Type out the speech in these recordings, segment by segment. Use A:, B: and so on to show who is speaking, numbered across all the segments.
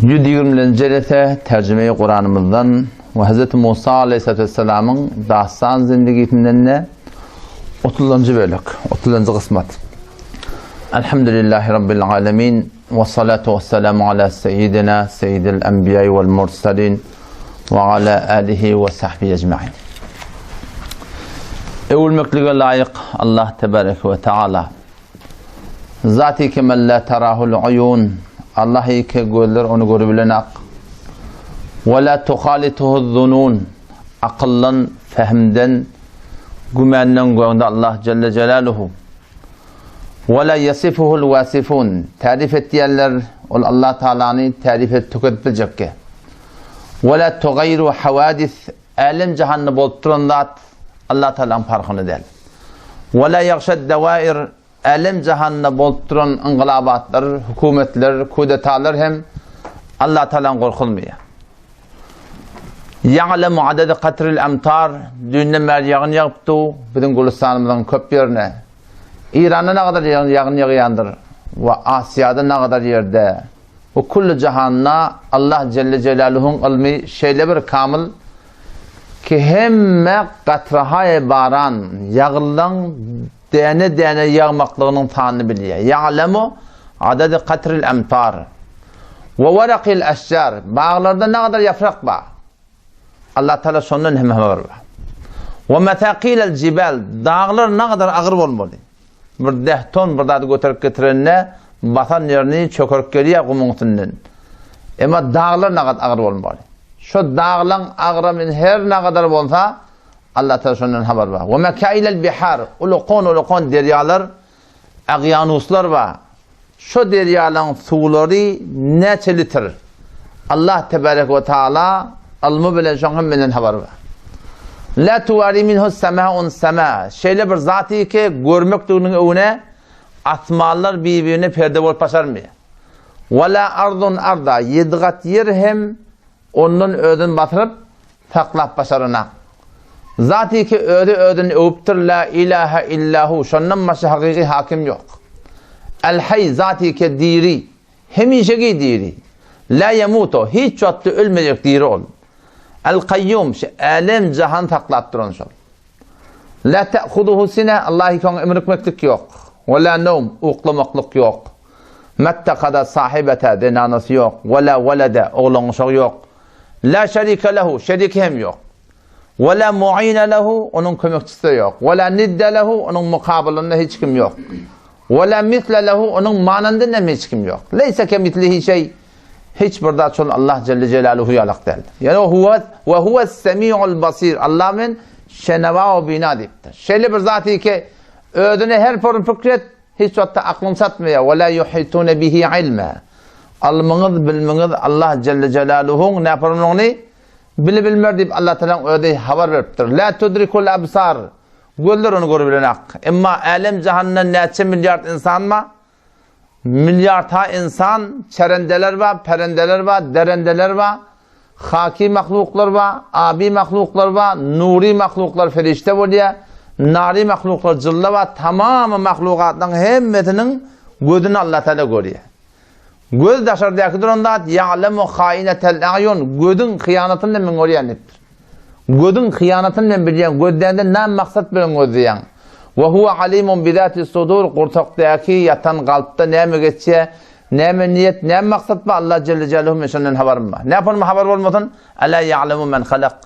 A: 120. jelese tercüme-i Kur'an'ımızdan ve Hz. Musa Aleyhisselatü Vesselam'ın dahsan zindagisinden 30. bölük, 30. kısmet. Elhamdülillahi Rabbil alemin ve salatu ve selamu ala seyyidina seyyidil enbiyayı vel mursalin ve ala alihi ve sahbihi ecma'in. Övülmekliğe layık Allah tebarek ve teala. Zat-ı kemel la terahul uyun. Allah'ı ki gözler onu görebilenek. Ve la tuhalituhu zunun. Akıllan, fehmden, gümenden göğünde Allah Celle Celaluhu. Ve la yasifuhul vasifun. Tarif ettiyenler Allah Teala'nı tarif et tüketbilecek ki. Ve la tugayru havadis. Alem cehanne bolturan zat Allah Teala'nın farkını değil. Ve la yakşed devair. Alem cehanne bolturan ingılabatlar, hükümetler, kudetalar hem Allah Teala'nın korkulmuyor. Ya'lemu adede katril emtar. Dünya mer yağın yağıptı. Bizim Gülistan'ımızın köp yerine. İran'da ne kadar yağın yağıyandır. Ve Asya'da ne kadar yerde. Ve kullu cehanna Allah Celle Celaluhu'nun ilmi şeyle bir kamil ki hemme katrahaya baran yağılan dene yağmaklığının tanını biliyor. Ya'lemu adede katril emtar. Ve varakil eşcar. Bağlarda ne kadar yaprak var. Allah Teala sonundan hem var. Ve metaqilel cibel. Dağlar ne kadar ağır olmalı. Bir 10 ton bir dadı götürüp getirenine batan yerini çökürük geliyor kumuntundan. Ama dağlar ne kadar ağır olmalı. Şu dağların ağrımın her ne kadar olsa Allah Teala sonundan haber var. Ve mekailel bihar. Ulukon deryalar, agyanuslar var. Şu deryaların suları neçe litre. Allah Tebarek ve Teala almı bile şunun menen haber var. La tuvari minhu sema'un sema. Şeyle bir zatı ki görmekliğinin önüne atmalar birbirine perde bol başarmıyor. Ve la ardun arda. Yedgat yer hem onun ödün batırıp taklap başarına. Zatı ki ödün övüptür la ilahe illahu. Şundan başka hakiki hakim yok. El hay zatı ki diri. Hemişeki diri. La yemutu. Hiç çattı ölmeyecek diri ol. El kayyum. Alem cihan taklattıran şol. La te'khuduhu sine. Allah'ı ki emrikmeklik yok. Ve la nevm. Uklamaklık yok. Mettekada sahibete denanası yok. Ve la velede oğlanışık yok. La şerike lehu. Şerik hem yok. Ve la mu'ine lehu. Onun kömekçisi yok. Ve la nidde lehu. Onun mukabilinde hiç kim yok. Ve la misle lehu. Onun manandında hiç kim yok. Leyse ke mitlihi şey. Hiç burada çol Allah Celle Celaluhu yalak değil. Yani ve huves semi'ul basir. Allah'ın şeneva ve bina deyiptir. Şeyli bir zatı ki ödüne her form fikret hiç hatta aklın satmıyor. Ve la yuhitune bihi ilme. Almınız bilminiz Allah Celle Celaluhu'nun ne yaparını bilmer deyip Allah Teala'nın ödeyi haber veriptir. La tudrikul absar. Gözler onu görebilenek. Ama alem cehennem neçe milyar insan mı? Milyarta insan, çerendeler var, perendeler var, derendeler var, haki mahluklar var, abi mahluklar var, nuri mahluklar ferişte oluyor, nari mahluklar cilla var, tamamı mahlukatın hemmetinin gözünü Allah Teala görüyor. Göz dışarıdakidir onda ya'lemu hainetel a'yun. Gözün hıyanatını men öğreniptir. Gözün hıyanatını men bilen, gözlerinde ne maksat bilen gözleyen. Ve huve alimun bizati sudur. Kurtaktaki yatan kalpta ne mi geçse, ne mi niyet, ne mi maksat mı Allah Celle Celaluhu meşannen haberim var. Ne yapalım haber olmasın? Ela ya'lemu men halak.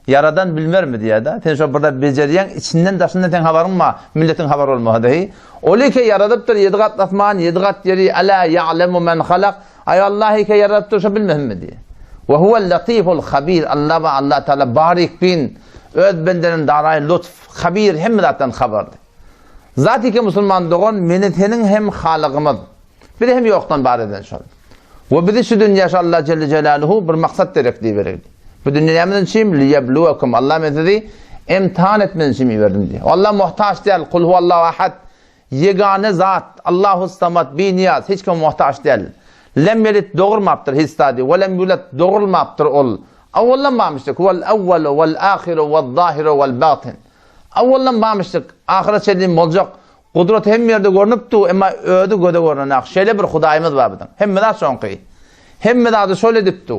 A: Yaradan bilmer mi diye de. Sen şu burada beceriyen içinden dışından ten haberin var. Milletin haber olma dahi. Öyle ki yaradıptır yedgat asman, yedgat yeri. Ela ya'lemu men halak. Ay Allah'ı ki yaradıptır şu bilmem mi diye. Ve huvel latiful habir. Allah ve Allah Teala barik bin. Öz bendenin darayı lütf. Habir hem zaten haberdi. Zat-ı ki Müslüman doğun menitenin hem halıqımız. Bir hem yoktan bar eden şol. Ve bizi şu dünya Allah Celle Celaluhu bir maksat terekliği verildi. Bu dünyamızın için liyebluvekum. Allah mesidi imtihan etmen için verdim diye. Allah muhtaç değil. Kul huvallahu ahad. Yegane zat. Allahu samad. Bi niyaz. Hiç kim muhtaç değil. Lem yelit doğurmaptır hissadi. Ve lem yulet doğurmaptır ol. Avvallan bağmıştık. Huvel evvelu vel ahiru vel zahiru vel batin. Avvallan bağmıştık. Ahiret şeyliğim olacak. Kudret hem yerde görünüptü ama ödü göde görünen. Şöyle bir Hudayımız var bizim. Hem de sonki. Hemme de şöyle dipti.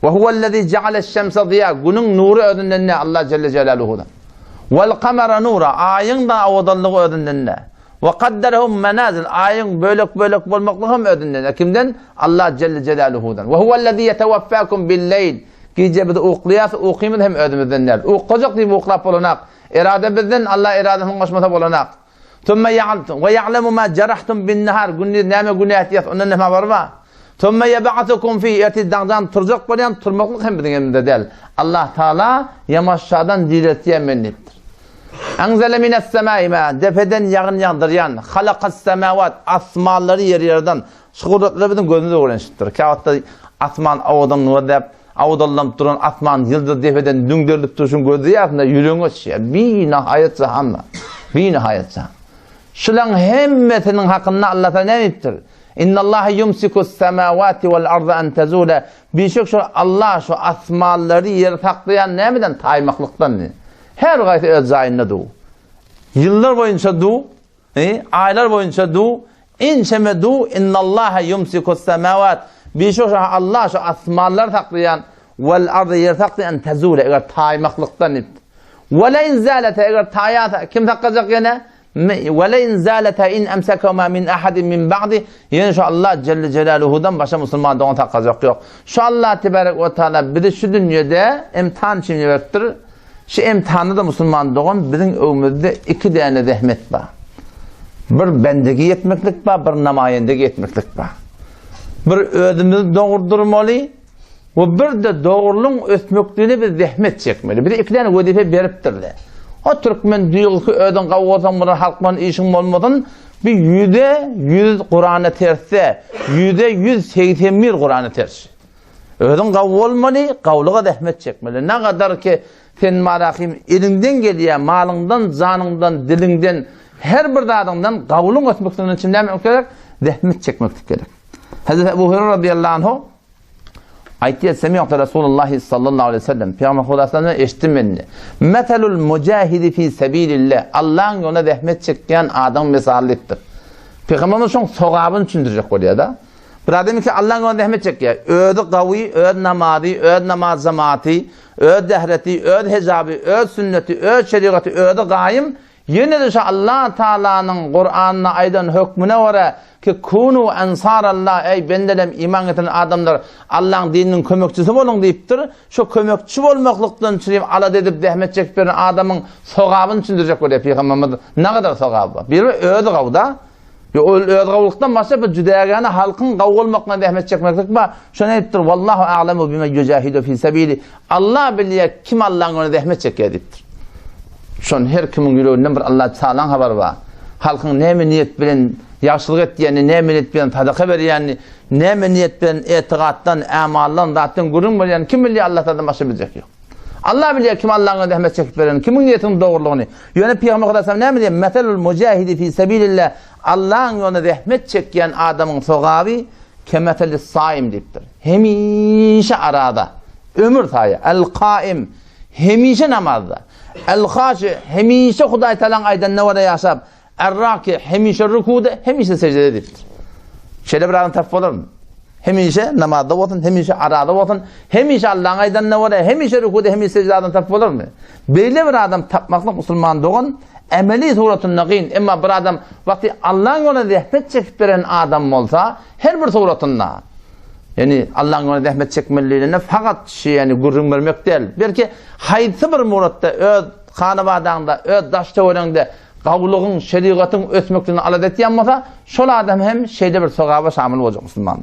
A: Ve huvellezî ceale'ş-şemse ziyâ. Günün nuru ödünlenine Allah Celle Celaluhu'dan. Vel kamera nura. Ayın da avadallığı ödünlenine. Ve kadderhum menazil. Ayın bölük bolmaklığım ödünlenine. Kimden? Allah Celle Celaluhu'dan. Ve huvellezî yeteveffâkum billeyl. Gece bir de uqliyat, uqimid hem ödümüzdenler. Uqacak deyip uqlap olanak. İrade bizden Allah iradesinin koşmata olanak. Thumme ya'lemu ma cerahtum bin nahar. Günni näme günät yat ondan näme var ba? Thumme yeb'atukum fi eti dağdan turjak bolyan turmaklık hem bizden eminde del. Allah Taala yamaşşadan diretiye mennettir. Anzale mines semai ma defeden yağdıryan. Halakas semavat asmaları yerlerden. Şuhuratları bizden gözünde öğreniştir. Kağıtta asman avadan nuvadap avdallam turan asman yıldız defeden düngdürlüp turşun gözü yakında yürüngüç ya. Bir nihayet zahanla. Bir nihayet zahan. Şulan hemmetinin hakkında Allah Teala ne ettir? İnnallâhe yumsikus semâvâti vel arda en tezûle. Birçok şu Allah şu asmaları yere taklayan nemeden? Taymaklıktan ne? Her gayet öz zayinle du. Yıllar boyunca du. Aylar boyunca du. İnşeme du. İnnallâhe yumsikus semâvâti. Birçok şu Allah şu asmaları taklayan vel arda yere taklayan tezûle. Eğer taymaklıktan ne? Ve le inzâlete eğer tayata. Kim takacak yine? وَلَيْنْ زَالَتَا اِنْ اَمْسَكَوْمَا مِنْ اَحَدٍ مِنْ بَعْدِ. Yani şu Allah Celle Celaluhu'dan başka Müslüman da onu takacak yok. Şu Allah Tebarek ve Teala bir de şu dünyada imtihan için verdir. Şu imtihanı da Müslüman doğun bizim ömrümüzde iki tane zahmet var. Bir bendeki yetmeklik var, bir namayendeki yetmeklik var. Bir ödümüzü doğurdurmalı ve bir de doğruluğun ötmekliğine bir zahmet çekmeli. Bir de iki tane vazife veriptirler. O Türkmen diyor ki öden kavgazan bana halkman işin olmadan bir %100 Kur'an'a terse, %181 Kur'an'a terse. Öden kavga olmalı, kavluğa zahmet çekmeli. Ne kadar ki sen marakim elinden geliyor, malından, canından, dilinden, her bir dadından kavlun ötmekten için ne yapmak gerek? Zahmet çekmek gerek. Hazreti Ebu Hureyre radıyallahu anhu ayet semi'tu Resulullah sallallahu aleyhi ve sellem Peygamber Hudasan'dan eşittim beni. Metelul mucahidi fi sebilillah. Allah'ın yoluna zahmet çeken adam misalliktir. Peygamberimiz şun sogabını düşündürecek oluyor da. Bir adam ki Allah'ın yoluna zahmet çekiyor. Öd kavi, öd namazı, öd namaz zamanı, öd dehreti, öd hecabı, öd sünneti, öd şeriatı, öd gayim. Yine de şu Allah Teala'nın Kur'an'ına aydan hükmüne var ki kunu ensarallah, ey bendelem iman eden adamlar Allah'ın dininin kömekçisi olun deyiptir. Şu kömekçi olmaklıktan çürüyüm ala dedip zahmet çekip veren adamın sogabını düşündürecek oluyor Peygamberimiz. Ne kadar sogabı var? Bir öd kavda. Öd kavlıktan başka bir cüdeyagane halkın kav olmakla zahmet çekmeklik var. Şu ne deyiptir? Vallahu a'lemu bime yücahidu fi sebili. Allah biliyor kim Allah'ın ona zahmet çekiyor deyiptir. Şun her kimin yüreğinden bir Allah Teala'nın haber var. Halkın neme niyet bilen yaxşılık etdiğini, neme niyet bilen sadaka berýänini, neme niyet bilen etiqatdan, amaldan, zatdan görünmeýän kim bilýär Allah Teala'dan başga bilecek yok. Allah bilýär kim Allah'ın rahmet çekip bereni, kimin niyetinin doğruluğunu. Ýöne Peygamber Hudasan näme diýär? Meselul mujahidi fi sabilillah. Allah'ın ýoluna rahmet çekýän adamın sogaby kemetelis saim diýipdir. Hemişe arada, ömür taýy, el-qaim, hemişe namazda. El-Haşi hemişe Hudaý Teala'nın aydan ne var yaşap. Er-Raki hemişe rükuda, hemişe secdede ediptir. Şöyle bir adam tap olur mu? Hemişe namazda olsun, hemişe arada olsun, hemişe Allah'ın aydan ne var, hemişe rükuda, hemişe secdeden tap olur mu? Böyle bir adam tapmakla Müslüman doğun, emeli suratun naqin. Ama bir adam vakti Allah'ın yoluna zahmet çekip veren adam olsa, her bir suratında. Yani Allah'ın ona rahmet çekmeliğine fakat yani gurrun vermek değil. Belki haydi bir muratta öz kanıbadağında, öz daşta oynağında kavluğun, şeriatın ötmekliğini aladet yanmasa şol adam hem şeyde bir sogaba şamil olacak Müslümanlığı.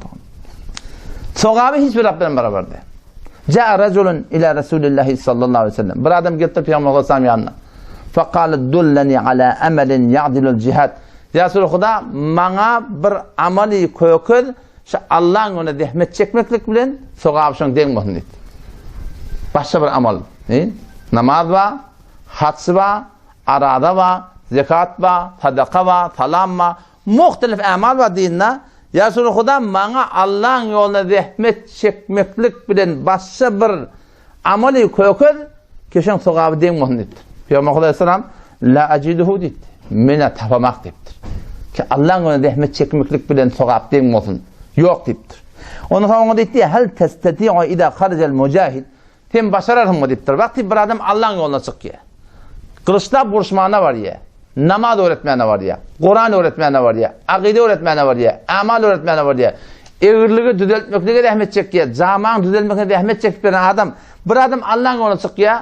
A: Sogaba hiçbir Rabbinden beraber değil. Ca'a raculun ila Resulillahi sallallahu aleyhi ve sellem. Bir adam gitti Peygamber Aleyhisselam yanına. Fekale dulleni ala emelin ya'dilul cihad. Resulullah bana bir amali kökül Allah'ın ona zahmet çekmeklik bilen sogabşın deňmesin deyip. Başka bir amal. Namaz var, hac var, arada var, zekat var, sadaka var, salam var. Muhtelif amal var dinle. Ya Resulullah bana Allah'ın yoluna zahmet çekmeklik bilen başka bir amali kökül keşen sogabı deňmesin deyip. Peygamber Aleyhisselam la aciduhu deyip. Mene tapamak deyiptir. Ki Allah'ın ona zahmet çekmeklik bilen sogab deňmesin. Yok deyiptir. Onu sonra deydi ya, hel testati'u ida haricel mücahid. Sen başarır mı deyiptir. Vakti bir adam Allah'ın yoluna çıkıyor. Kılıçla vuruşmağına var ya. Namaz öğretmeni var ya. Kur'an öğretmeni var ya. Akide öğretmeni var ya. Amal öğretmeni var ya. Eğirliği düzeltmekliğe rahmet çekiyor. Zaman düzeltmekliğe rahmet çekip veren adam. Bir adam Allah'ın yoluna çıkıyor.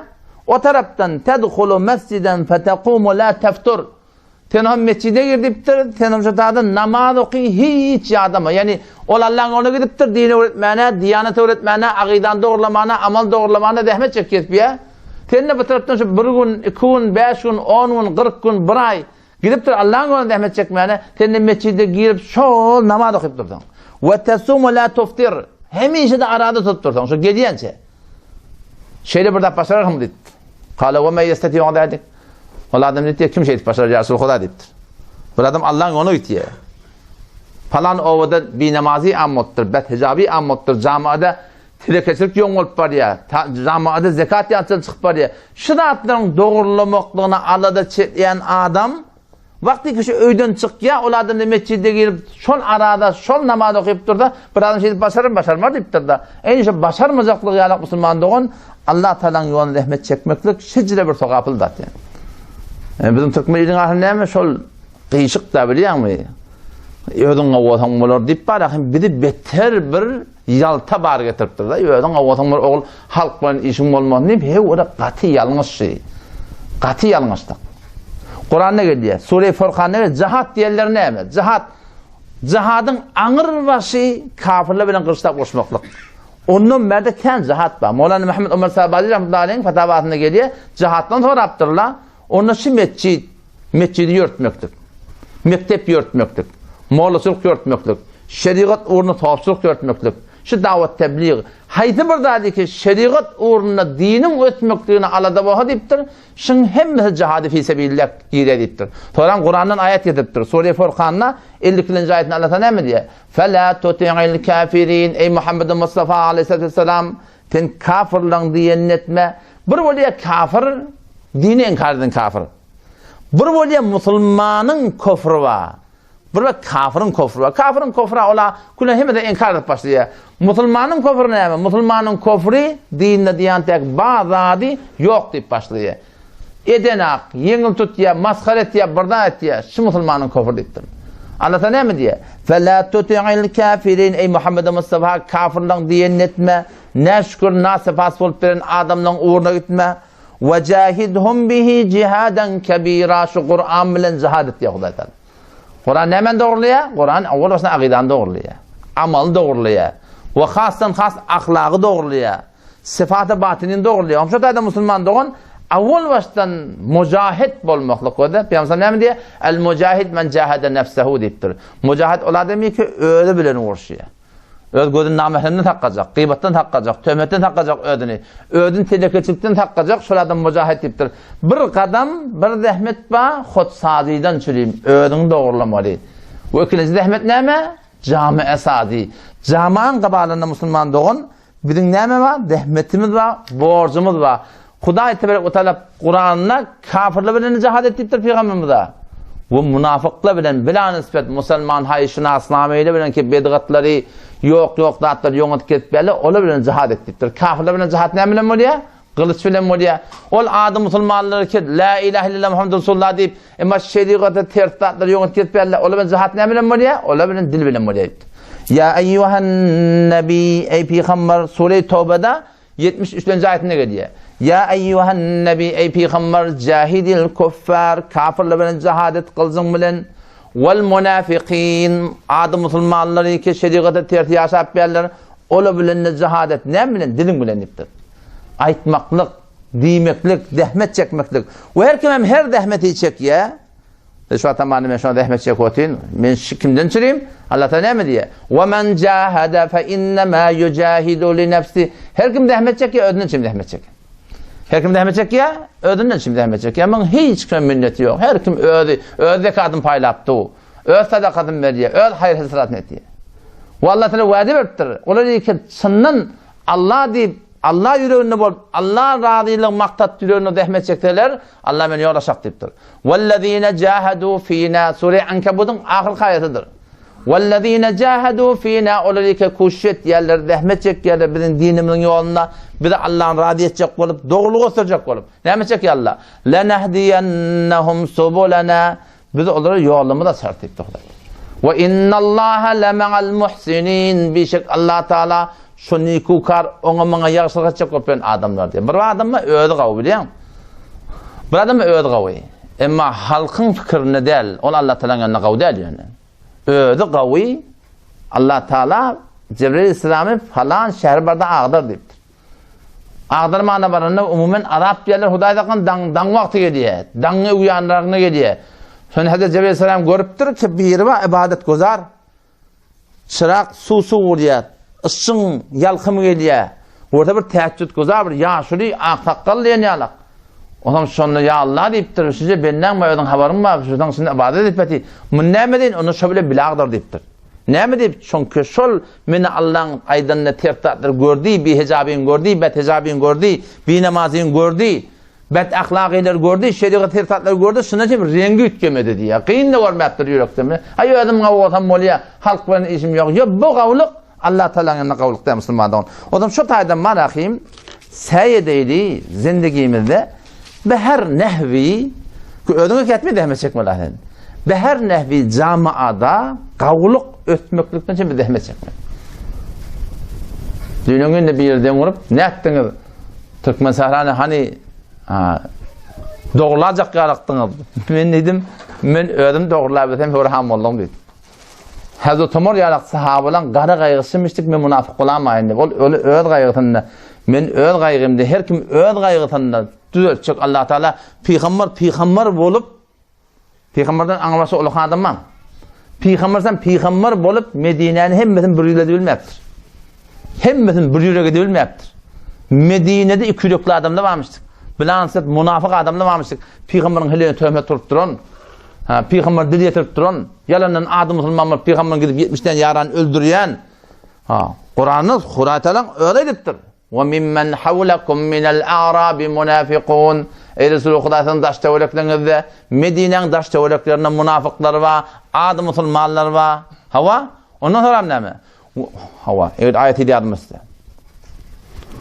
A: O taraftan tedhulu mesciden fetekumu la teftur. Sen mescide girdiptir. Sen şu namaz okuyor hiç adama. Yani ol Allah'ın yoluna gidiptir. Dini öğretmeni, diyanet öğretmeni, akidan doğrulamana, amal doğrulamana rahmet çekiyor ya. Sen de bu taraftan şu bir gün, 2 gün, 5 gün, 10 gün, 40 gün, 1 ay gidiptir Allah'ın yoluna rahmet çekmeyene. Sen de mescide girip şol namaz okuyup durdun. Ve tesumu la tuftir. Hemişe de arada tutup durdun. Şu gediyençe. Şeyle burada başarır mı dedi. Kale ve me yestetiyon dedik. O adam dedi kim şey başarır ya Resulullah deyiptir. Bir adam Allah'ın yoluna gidiyor. Falan ovada bir namazi ammottur, bethicabi ammottur, camiada tirekeçilik yoğun olup var ya, camiada zekat yansın çıkıp var ya, şıratların doğrulamaklarına alada çetleyen adam, vakti kişi öyden çık ya, o adam da mescide girip, şol arada, şol namaz okuyup dur da, bir adam şey başarmaz deyiptir da, en iyisi başarmayacaklık yalak Müslüman doğun, Allah Teala'nın yoluna rahmet çekmeklik, şicre bir sokapıl da. Bizim Türkmenliğin ahline mi, şol kıyışık da biliyor musun? Ödün avatan olur deyip var, biri beter bir yalta bar getiriptir da, ödün avatan olur, oğul halk bilen işim olmaz deyip, he o da katı yanlış şey. Katı yanlışlık. Kur'an ne geliyor? Sure-i Furkan ne geliyor? Cihat diyenler ne mi? Cihadın anır başı kafirle bilen kılıçta koşmaklık. Onun merdeken cihat var. Mevlana Muhammed Ömer Sabahli rahmetullahi aleyhin fetavatında geliyor. Cihattan sonra yaptırırlar. Onun için mescidi yörtmektir. Mektep yörtmektir. Moğlusuluk yörtmeklik, şeriat uğruna tavsılık yörtmeklik, şu davet tebliğ. Haydi bir dedi ki şeriat uğruna dinin ötmekliğine alada vaha deyiptir, şun hem cihadı fi sebillah gire deyiptir. Sonra Kur'an'dan ayet getiriptir. Sure-i Furkan'la 52. ayetini Allah Teala ne diye? فَلَا تُطِعِ الْكَافِرِينَ Ey Muhammed Mustafa aleyhisselam, sen kafirlan diyen etme. Bir böyle kafir, dini inkar kafir. Bir böyle Müslümanın küfrü var. Burada kafirin kofru var. Kafirin kofru ola kuna hem de inkar edip başlıyor. Müslümanın kofru ne mi? Müslümanın kofru dinle diyantek bazı yok deyip başlıyor. Edenak, yengil tut ya, maskar et ya, barda et ya. Şu Müslümanın kofru deyiptir. Allah ne mi diye? فَلَا تُطِعِ الْكَافِرِينَ Ey Muhammed Mustafa kafirlan diyen etme. Ne şükür nasifas olup veren adamdan uğruna gitme. وَجَاهِدْهُمْ بِهِ cihaden kebira. Şu Kur'an bilen cihad et ya Huday Teala. Kur'an hemen doğruluyor? Kur'an avval başına akidan doğruluyor. Amal doğruluyor. Ve khastan khas ahlakı doğruluyor. Sıfatı batinin doğruluyor. Ama şu da Müslüman doğun avval baştan mücahid bolmaklık o da. Peygamber ne diye? El mücahid men cahade nefsehu deyiptir. Mücahid ola demiyor ki öyle bilen uğraşıyor. Öz gözün namehlinden takkacak, gıybattan takkacak, töhmetten takkacak ödünü. Ödün telekeçilikten takkacak, şuradan mücahid deyiptir. Bir kadam, bir zahmet ba, xod saziden çüreyim, ödünü doğrulamalı. Bu ikinci zahmet neyme? Cami-e sazi. Cami'nin kabalında Müslüman doğun, bizim neyme var? Zahmetimiz var, borcumuz var. Kuda itibarek utalab Kur'an'la kafirle bilen cihad ettiktir Peygamberimize. Bu münafıkla bilen, bila nispet Müslüman hayışına aslameyle bilen ki bedgatları, yok dağıtlar yonut ketbeli, ola bilen cihad ettiktir. Kafirle bilen cihad ne bilen mi diye? Kılıç bilen mi diye? Ol adı Müslümanları ki, la ilahe illallah Muhammed Resulullah deyip, ama şeriatı ters dağıtlar yonut ketbeli, ola bilen cihad ne bilen mi diye? Ola bilen dil bilen mi diye? Ya eyyuhan nebi, ey Peygamber, Sure-i Tevbe'de 73. ayetine geliyor. Ya eyyuhan nebi, ey Peygamber, cahidil kuffar, kafirle bilen cihadet kılzın bilen, vel munafiqin, adı Müslümanları ki şeriatı ters yaşap yerler, ola bilen cihadet ne bilen? Dilin bilen iptir. Aytmaklık, diymeklik, dehmet çekmeklik. O her kimem her dehmeti çekiyor. Şu atamanı ben şu an dehmet çekiyotin. Ben kimden çüreyim? Allah Teala ne mi diye? وَمَنْ جَاهَدَ فَاِنَّمَا يُجَاهِدُ لِنَفْسِ Her kim dehmet çekiyor, ödünün için dehmet çekiyor. Her kim dehmet çekiyor, ödünün için dehmet çekiyor. Ama hiç kim minneti yok. Her kim öde kadın paylattı. Öde sadakadın veriyor. Öde hayır hesrat netiyor. O Allah Teala vaadi verdir. Ola diyor ki, sından Allah deyip, Allah yüreğinde bol, Allah razıyla maktat yüreğinde dehmet çektiler, Allah beni yola şak deyiptir. وَالَّذ۪ينَ جَاهَدُوا ف۪ينَا Sure-i Ankebut'un ahir ayetidir. وَالَّذ۪ينَ جَاهَدُوا ف۪ينَا Olarike kuşet yerler, rahmet çek yerler bizim dinimizin yoluna. Bir de Allah'ın razı edecek olup, doğruluğu gösterecek olup. Ne yapacak ya Allah? لَنَهْدِيَنَّهُمْ سُبُولَنَا Biz de onlara yolunu da sert ettik. وَاِنَّ اللّٰهَ لَمَعَ الْمُحْسِنِينَ Bir şey Allah Teala şu nikukar, ona bana yaxşılık edecek olup adamlar diye. Bir adamı öğüdü kavu biliyor musun? Bir adamı öğüdü kavu. Ama halkın fikrini değil, onu Allah Teala'nın yanına kavu değil yani. Öğüdü kavu, Allah Teala Cebrail Aleyhisselam'ı falan şehir barda ağdır deyiptir. Ağdır mağına barında umumen Arap yerler Hudaydakan dan vakti geliyor. Danı uyanlarına geliyor. Sonra Hazreti Cebrail Aleyhisselam görüptür ki bir var ibadet gözar. Çırak su vuruyor. Isın yalkımı geliyor. Orada bir teheccüd gözar bir yaşlı aktakkallı yanıyalak. O zaman sonra ya Allah deyiptir. Size benden mi ödün haberim var? Şuradan şimdi ibadet etmedi. Bunu ne mi deyin? Onu şöyle bilağdır deyiptir. Ne mi deyip? Çünkü şol meni Allah'ın aydınını tertatları gördü, bir hecabini gördü, bet hecabini gördü, bir namazını gördü, bet ahlakılar gördü, şeriat tertatları gördü, şuna için rengi ütkemedi diye. Kıyın da görmektir yürekte mi? Hayır ödüm kavuğatan moliye, halk benim işim yok. Ya bu kavuluk, Allah Teala'nın yanına kavuluk da Müslüman'dan. O zaman şu taydan marakiyim, seyedeyli zindegimizde, beher nehvi, ödünü ketmeyi dehme çekmelerin. Beher nehvi camiada kavuluk ötmeklikten için bir dehme çekme. Dünyanın önünde bir yerden vurup ne ettiniz? Türkmen Sahrani hani doğrulacak yaraktınız. Ben dedim, ben ödüm doğrulayabilirim, hürham oldum dedim. Hazreti Ömer yarak sahabalan gara kaygısıymıştık, ben münafık olamayın dedim. Öyle öd kaygısında, ben öd kaygımda, her kim öd kaygısında düzeltecek Allah Teala, peygamber olup, Peygamberden anlaması olan adamman. Peygamber bolup Medine'nin hemmetin bir yürüyle bilmektir. Hemmetin bir yürüyle bilmektir. Medine'de iki yürekli adamda varmıştık. Bilansat münafık adamda varmıştık. Peygamberin helini töhmet turup durun. Peygamber dil getirip durun. Yalandan adı Müslümanlar Peygamberin gidip 70'ten yaran öldürüyen. Kur'an'ın Kur'an öyle ediptir. وَمِمَّنْ حَوْلَكُمْ مِنَ الْاَعْرَابِ مُنَافِقُونَ Ey Resulü Kuday'ın daş tevelliklerinizde Medine'nin daş tevelliklerinde münafıklar var, adı Müslümanlar var. Hava? Ondan sonra ne mi? Hava. Evet ayeti de adımızda.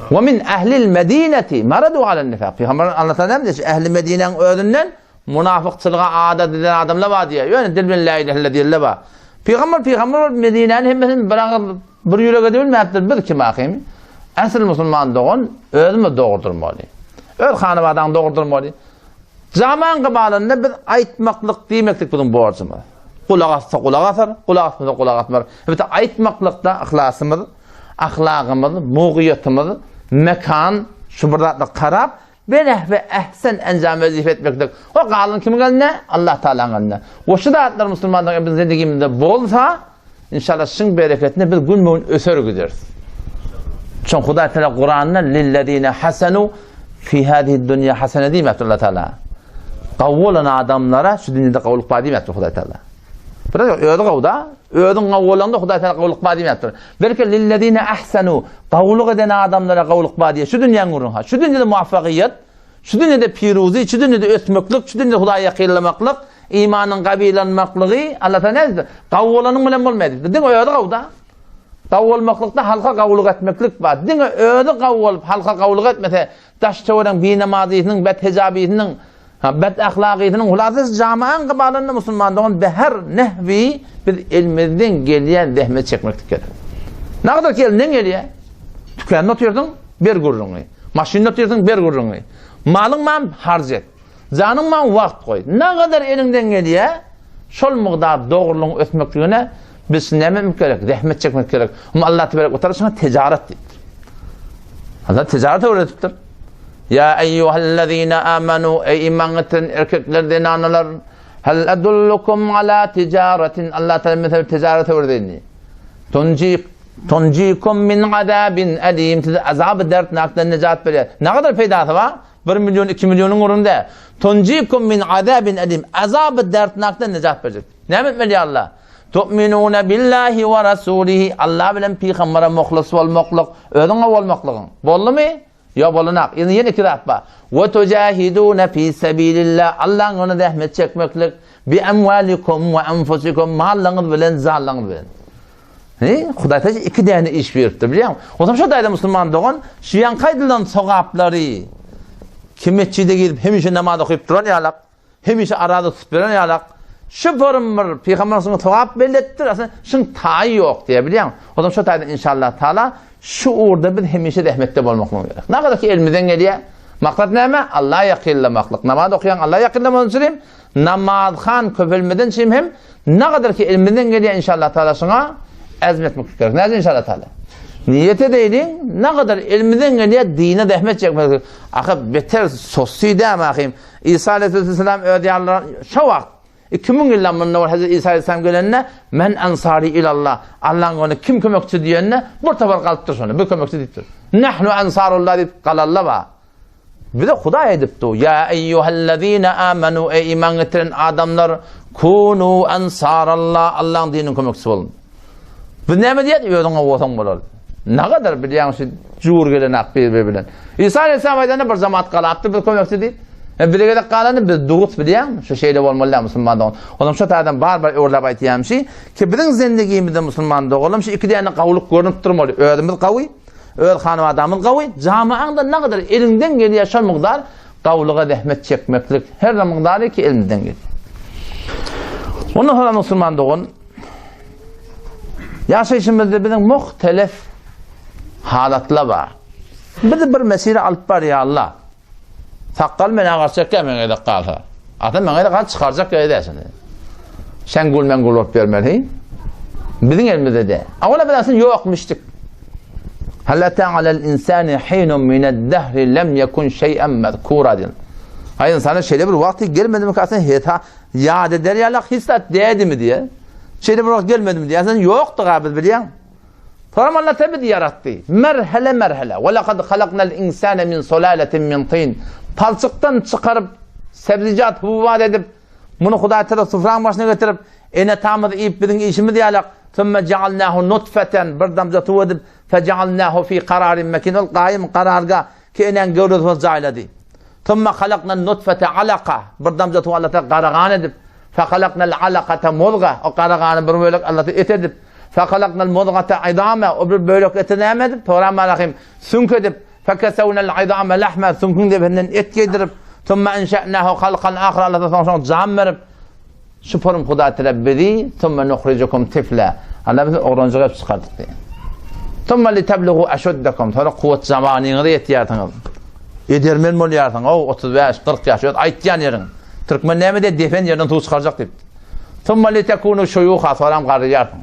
A: وَمِنْ اَهْلِ الْمَد۪ينَةِ مَرَدُوا عَلَى النِّفَاقِ Peygamber anlatan ne mi? Ehli Medine'nin öğünden münafıkçılığa adet edilen adamlar var diye. Yani dilben la ilahe illallah var. Peygamber Medine'nin hemmetin bırakıp bir yürek edebilmeyiptir. Bir kim akıyım? Asıl Müslüman doğun, ödümü doğurdurmalı. Öd hanımadan doğurdurmalı. Zaman kıbalında biz aytmaklık demektik bunun borcumuz. Kulak atsa kulak atar, kulak atmasa kulak atmar. Evet aytmaklıkta ahlasımız, ahlakımız, muğiyetimiz, mekan, şuburdatlık taraf, beleh ve ehsen encam vazif etmektik. O kalın kimin eline? Allah Teala'nın eline. O şu dağıtlar Müslümanların bizim zindegimizde bolsa, inşallah şın bereketine biz gün boyun öser gideriz. Çünkü Huda Teala Kur'an'da lillezine hasenu fi hadihi dünya hasene değil mi Allah Teala? Kavvulan adamlara şu dünyada kavuluk bağ değil mi Huda Teala? Biraz ödü kavda, ödün kavvulanda Huda Teala kavuluk bağ değil mi? Belki lillezine ahsenu kavuluk eden adamlara kavuluk bağ diye şu dünyanın uğruna, şu dünyada muvaffakiyet, şu dünyada piruzi, şu dünyada ötmeklik, şu dünyada Huda'ya yakınlamaklık, imanın kabilanmaklığı Allah Teala ne dedi? Kavvulanın bilen olmadı. Değil mi ödü kavda? Kavulmaklıkta halka kavuluk etmeklik var. Dine öyle kavulup halka kavuluk etmese taş çören bir namazının, bet hecabinin, bet ahlakının hulasız camian kıbalında Müslümanların beher nehvi bir ilmizden geliyen zahmet çekmektik gelir. Ne kadar ki elinden geliyor? Tükenini atıyordun, bir gurrunu. Maşinini atıyordun, bir gurrunu. Malın man harcet. Canın man vakt koy. Ne kadar elinden geliyor? Şol muqdar doğruluğun ötmekliğine biz ne mi gerek? Rahmet çekmek gerek. Ama Allah Teala o tarafına ticaret deyiptir. Allah ticaret öğretiptir. Ya eyyühellezine amenu ey iman eten erkeklerden analar hel edullukum ala ticaretin Allah Teala mesela ticaret öğretini. Tunjikum min azabin elim size azab dertnaktan necat veriyor. Ne kadar faydası var? 1 milyon 2 milyonun uğrunda. Tunjikum min azabin elim azab dertnaktan necat verecek. Ne etmeli Allah? Tu'minuna billahi ve rasulihi Allah bilen peygambere muhlis olmaklık, ödüne olmaklık. Bollu mu? Ya bolunak. Yani yeni kirap ba. Ve tujahidune fi sabilillah. Allah'ın onu rahmet çekmeklik. Bi emvalikum ve enfusikum. Mallığınız bilen, zallığınız bilen. Huday taşı iki tane iş veripti biliyor musun? O zaman şu dayda Müslüman doğun, şu yan kaydılan sokapları, kimetçide gidip hemişe namaz okuyup duran yalak, hemişe arada tutup yalak, şu forumlar, Peygamber'in sokap bellettir, aslında şunun tayı yok diye biliyor musun? O zaman şu dayda inşallah Teala, şu uğurda bir hemişe rahmette olmak mı gerek? Ne kadar ki elimizden geliyor? Maksat ne mi? Allah'a yakınlamaklık. Namaz okuyan Allah'a yakınlamak için, namaz khan köpülmeden şimdi hem, ne kadar ki elimizden geliyor inşallah Teala şuna, ezmetmek gerek. Neyse inşallah Teala. Niyete değilin, ne kadar elimizden geliyor dine dehmet çekmek gerek. Akı beter sosyide ama akıyım. İsa Aleyhisselam ödeyarlar, şu vakt, 2000 yıldan bununla var Hazreti İsa Aleyhisselam gelenine, men ensari ilallah, Allah'ın onu kim kömekçi diyenine, bu tafar kalıptır sonra, bu kömekçi deyiptir. Nahnu ensarullah deyip kalallah var. Bir de Huda edipti. Ya eyyühellezine amenu, ey iman getiren adamlar, kunu ensarallah, Allah'ın dininin kömekçisi olun. Bu ne mi diyet? Yodunga otan bolar. Ne kadar biliyorsun cur gelen akbir bilen. İsa Aleyhisselam aydan bir zaman kalıptı, bir kömekçi değil. Birlikte kalanı bir doğut biliyorsun. Şu şeyle olmalı Müslümanlar. Onun şu tarzdan barbar orlap aytıyam şey ki bizim zindagimizde Müslümanlar oğlum şu iki tane kavuluk görünüp durmalı. Ödümüz kavi, öd hanım adamın kavi. Camianda ne kadar elinden geliyor yaşam miqdar kavuluğa rahmet çekmeklik her miqdarı ki elimizden geliyor. Onun sonra Müslümanlar yaşayışımızda bizim muhtelif halatlar var. Bir mesire alıp var ya Allah. Sakkal men ağaracak ya men edek kalsa. Ata men edek kalsa çıkaracak ya edersin. Sen gul men gul olup vermeli. Bizim elimizde de. Ağla bilasın yokmuştuk. Hallata alel insani hinun mined dehri lem yekun şey'en mezkura din. Hayır sana şeyde bir vakti gelmedi mi kalsın heta yad eder ya lak hisset değdi mi diye. Şeyde bir vakti gelmedi mi diye. Sen yoktu galiba biliyorsun. Sonra Allah tabi yarattı. Merhele merhele. Ve lekad halaknal insane min solaletin min tin. Palçıktan çıkarıp sebzicat hububat edip bunu Huda Teala sufranın başına getirip ene tamız iyip bizim işimiz diyalak. Thumme cealnahu nutfeten bir damzatı edip fecealnahu fi kararin mekinul qaim kararga ki enen görüldüğümüz zayladı. Thumme halaknal nutfete alaka bir damzatı Allah'ta karağan edip fehalaknal alakata mudga o karağanı bir bölük Allah'ta et edip fehalaknal mudgata idame o bir bölük etini emedip Tuğran Rahim sünk edip fekesevnel idame lahme sünkün de benden et yedirip thumme enşe'nahu halkan ahir Allah'ta sonra cam verip şu forum Huda Teala thumme nukhrijukum tifla Allah bizi oğrancığa çıkardık diye. Thumme li tebluğu aşuddakum sonra kuvvet zamanını yetiyatınız. Edermen mol yartın o 35 40 yaş aytyan yerin. Türkmen nemi de defen yerden tuğ çıkaracak deyip. Thumme li tekunu şuyuha sonra qarı yartın.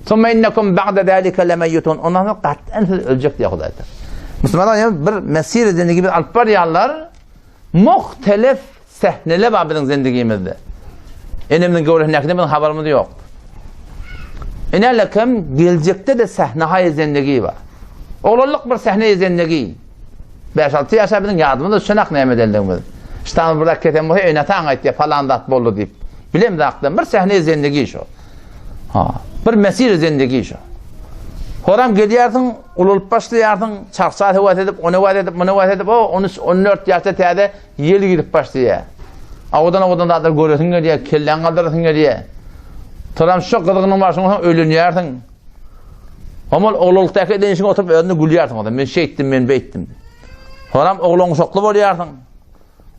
A: Thumme innekum ba'de zalika lemeyyutun. Ondan sonra qat'an siz ölecek diye Huda Teala. Müslümanlar bir mesir edildiği gibi alpar yallar muhtelif sehneler var bizim zindagimizde. Enemden görünekte bizim haberimiz yok. İnelekim gelecekte de sehne-i zindagi var. Oğluluk bir sehne-i zindagi. 5-6 yaşa bizim yardımımız da şunak neyme edildiğimiz. İşte burada ketem bu oynatan ait diye falan dat bollu deyip. Bilem de aklım bir sehne-i zindagi şu. Bir mesir zindagi şu. Horam geliyorsun, ululup başlıyorsun, çarşat hevat edip, onu hevat edip, bunu hevat edip, 13-14 yaşta teyade yeli gidip başlıyor. Odan da görüyorsun geliyor, kellen kaldırırsın geliyor. Toram şu kıdığının başına ölünüyorsun. Ama oğluluktaki edin oturup önünü gülüyorsun. Ben şey ettim, ben beyttim. Horam oğlun şoklu oluyorsun.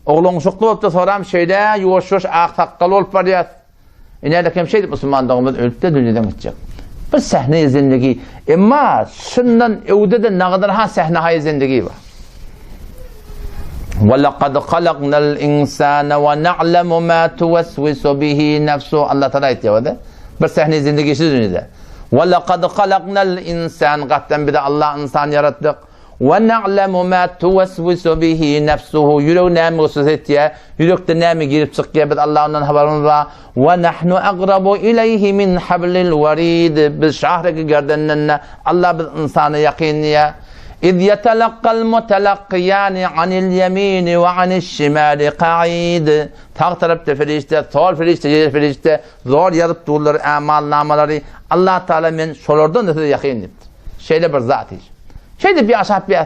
A: Oğlun şoklu olup da soram şeyde yuvaş ağ takkalı olup var ya. İnerdekim şeydi Müslümanlığımız ölüp de dünyadan gidecek. Bir sahne-i zindagi. Ama şundan evde de ne kadar ha sahne-i zindagi var. وَلَقَدْ خَلَقْنَا الْاِنْسَانَ وَنَعْلَمُ مَا تُوَسْوِسُ بِهِ نَفْسُ Allah Teala etti. Bir sahne-i zindagi şu dünyada. وَلَقَدْ خَلَقْنَا الْاِنْسَانَ Qatten bir de Allah insan yarattık. وَنَعْلَمُ مَا تُوَسْوِسُ بِهِ نَفْسُهُ Yürek neymi husus etti. Yürekte neymi girip çıkıyor. Bir Allah ondan haberimiz var. وَنَحْنُ أَقْرَبُ إِلَيْهِ مِنْ حَبْلِ الْوَرِيدِ Biz şahreki gerdenlerine Allah biz insanı yakinliye. اِذْ يَتَلَقَّ الْمُتَلَقِّيَانِ عَنِ الْيَمِينِ وَعَنِ الشِّمَالِ قَعِيدِ Tağ tarafta ferişte, sol ferişte, yer ferişte, zor yarıp dururlar amal namaları. Allah Teala men şolardan da yakin edip. Şeyle bir zat iş. Şeyde bir aşağı bir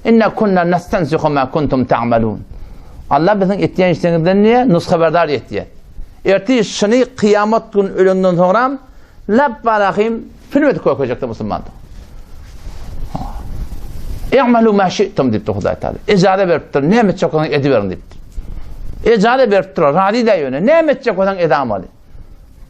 A: İnne kunna nastansikhu ma kuntum ta'malun. Allah bizim etdiyen işlerinizden niye? Nus haberdar etdiyen. Erti şını kıyamet gün ölünden sonra lab barahim filmet koyacakta Müslümanlar. İ'malu ma şi'tum dipti Huday Teala. İcade veriptir. Ne emetçek olan ediverin dipti. İcade veriptir. Radi de yöne. Ne emetçek olan edamalı.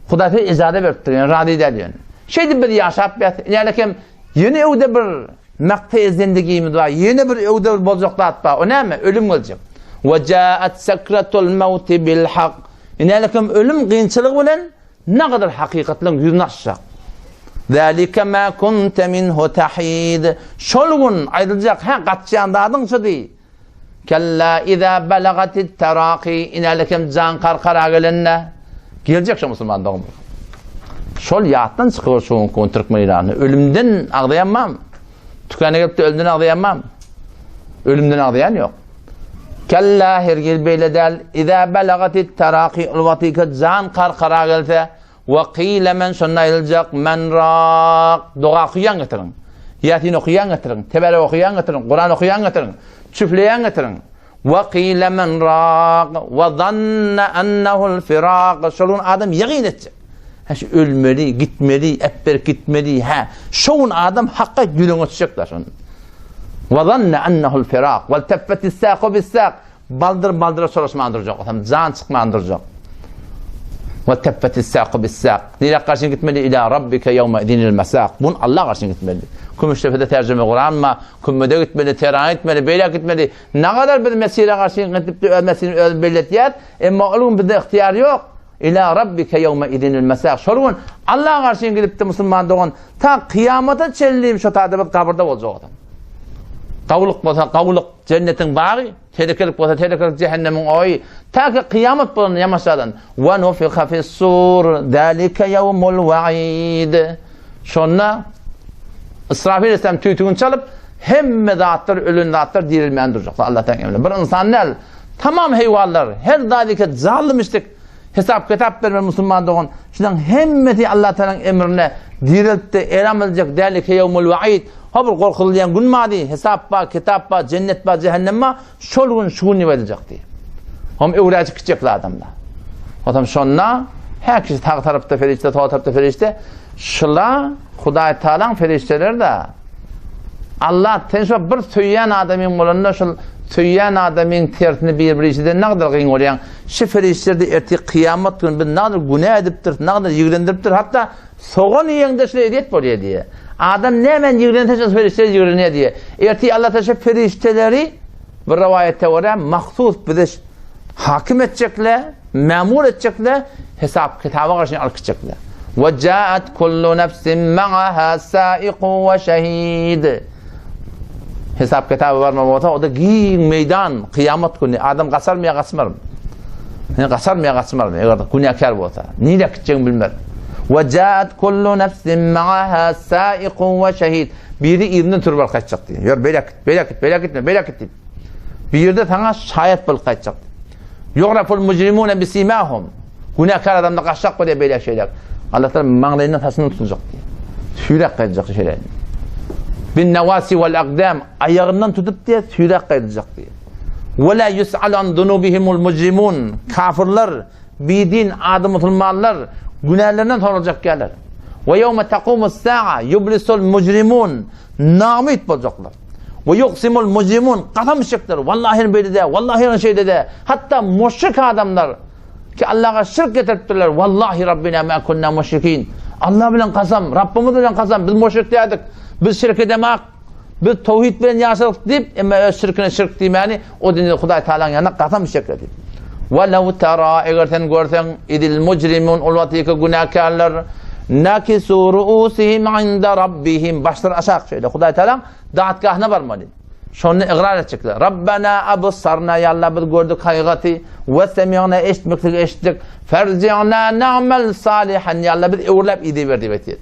A: Huday Teala icade veriptir. Yani radi de yöne. Şeydi bir yaşap bet. Yani kim yeni evde bir makta izlendiğimiz var. Yeni bir evde bir bozukta atpa. O ne mi? Ölüm olacak. Ve caat sakratul mevti bil hak. Yani kim ölüm kıyınçılık bilen ne kadar hakikatlen yüzünü açacak. ذَٰلِكَ مَا كُنْتَ مِنْهُ تَحِيدٍ Şolgun ayrılacak. Kaçacağında adın şu değil. كَلَّا اِذَا بَلَغَتِ التَّرَاقِ İnelekim can karkara gelinne. Gelecek şu Müslüman doğum. Şol yağıttan çıkıyor şu kontrukma ilanı. Ölümden ağlayanmam. Tükane gelip de ölümden ağlayanmam. Ölümden ağlayan yok. كَلَّا hergil beyle del. اِذَا بَلَغَتِ التَّرَاقِ Ulvatika can karkara gelse. وَقِيلَ مَنْ şonna ayrılacak men rak. Dua okuyan getirin. Yasin okuyan getirin. Tebele okuyan getirin. Kur'an okuyan getirin. Çüfleyen getirin. وَقِيلَ مَنْ rak. وَظَنَّ أَنَّهُ الْفِرَاق Şolun adam yaqin edecek. Ölmeli, gitmeli, ebber gitmeli. Şolun adam hakka gülüne tutacaklar şunu. وَظَنَّ أَنَّهُ الْفِرَاق وَالْتَفَّتِ السَّاقُ بِالسَّاق Baldır baldıra soruşma andıracak. Can çıkma andıracak. وَتَفَّتِ السَّاقُ بِالسَّاقِ Nile karşına gitmeli ila rabbike yevme idinil mesaq. Bun Allah karşına gitmeli. Kümüştefede tercüme Kur'an mı? Kümmede gitmeli, teran gitmeli, beyle gitmeli. Ne kadar bir mesire karşına gidip de ölmesini belirtiyat. Ama onun bir de ihtiyar yok. İla rabbike yevme idinil mesaq. Sorun Allah karşına gidip de Müslüman doğun. Ta kıyamata çelliyim şu tadibet kabırda olacak adam. Kavuluk olsa kavuluk cennetin bağı, tehlikelik olsa tehlikelik cehennemin oyu. Ta ki kıyamet bulunur yamaçlardan. وَنُفِخَ فِي السُّورِ ذَٰلِكَ يَوْمُ الْوَعِيدِ Sonra İsrafil Aleyhisselam tüytüğünü çalıp hemme dağıttır, ölün dağıttır, dirilmeyen duracaklar. Allah'tan emri. Bir insan ne? Tamam heyvallar, her dağdaki zalimmiştik. Hesap kitap verme Müslüman doğun. Şundan hemmeti Allah'tan emrine dirilip de elam edecek. ذَٰلِكَ يَوْمُ الْوَعِيدِ Habur korkulayan gün madi, hesap ba, kitap ba, cennet ba, cehennem ba, şol gün şuun niye edecek diye. Hem evracık gidecekler adamlar. Adam şonna, her kişi tağ tarafta ferişte, tağ tarafta ferişte, şıla, Huday Teala'nın ferişteler de, Allah tenşo bir tüyyen adamın bulunduğunda, şu tüyyen adamın tersini birbirişinde ne kadar kıyın olayan, şu feriştelerde erti kıyamet günü bir ne kadar günah ediptir, ne kadar yıgrendiriptir, hatta soğun yiyen de şöyle ediyet boluyor diye. Adam ne hemen yıgrenteşiz ferişteleri yıgreniyor diye. Erti Allah Teala ferişteleri bir rivayette var ya mahsus bir hakim edecekler, memur edecekler, hesap kitaba karşına alıp gidecekler. وَجَاءَتْ كُلُّ نَفْسٍ مَعَهَا سَائِقٌ وَشَهِيدٌ Hesap kitabı var mı? O da giyin meydan, kıyamet günü. Adam kasar mı ya kasmar mı? Kasar mı ya kasmar mı? Eğer günahkar olsa. Niye gideceğini bilmez. وَجَاءَتْ كُلُّ نَفْسٍ مَعَهَا سَائِقٌ وَشَهِيدٌ Bir de irinden tür balık kaçacak diye. Yor böyle gitme. Bir de sana şayet balık kaçacak. يُغْرَفُ الْمُجْرِمُونَ بِسِيمَاهُمْ Günahkar adamda kaçacak diye böyle şeyler. Allah Teala mağlayından tasını tutacak diye. Sürek kaçacak şeyler. Bin nevasi vel akdam ayağından tutup diye sürek kaçacak diye. وَلَا يُسْعَلَ عَنْ ذُنُوبِهِمُ الْمُجْرِمُونَ Kafirler, bidin, adı musulmanlar günahlarından sorulacak yerler. وَيَوْمَ تَقُومُ السَّاعَ يُبْلِسُ الْمُجْرِمُونَ Namit bulacaklar. وَيُقْسِمُ الْمُجْرِمُونَ Kasam içecekler. Vallahi böyle de, vallahi şeyde de. Hatta müşrik adamlar ki Allah'a şirk getirttiler. Vallahi Rabbina ma kunna müşrikin. Allah bilen kasam, Rabbimiz bilen kasam. Biz müşrik dedik. Biz şirk edemek. Biz tevhid bilen yaşadık deyip ama şirkine şirk demeyeni o dinle Huday Teala'nın yanına kasam içecekler deyip. وَلَوْ تَرَى Eğer sen görsen idil mucrimun ulvatiki günahkarlar نَكِسُوا رُؤُسِهِمْ عِنْدَ رَبِّهِمْ Başları aşağı şöyle. Huday Teala dağıtgahına varmalı. Şunu ikrar edecekler. Rabbena absarna ya Allah biz gördük hakikati ve semi'na eşittik. Ferci'na na'mel salihan ya Allah biz evlap idi verdi beti.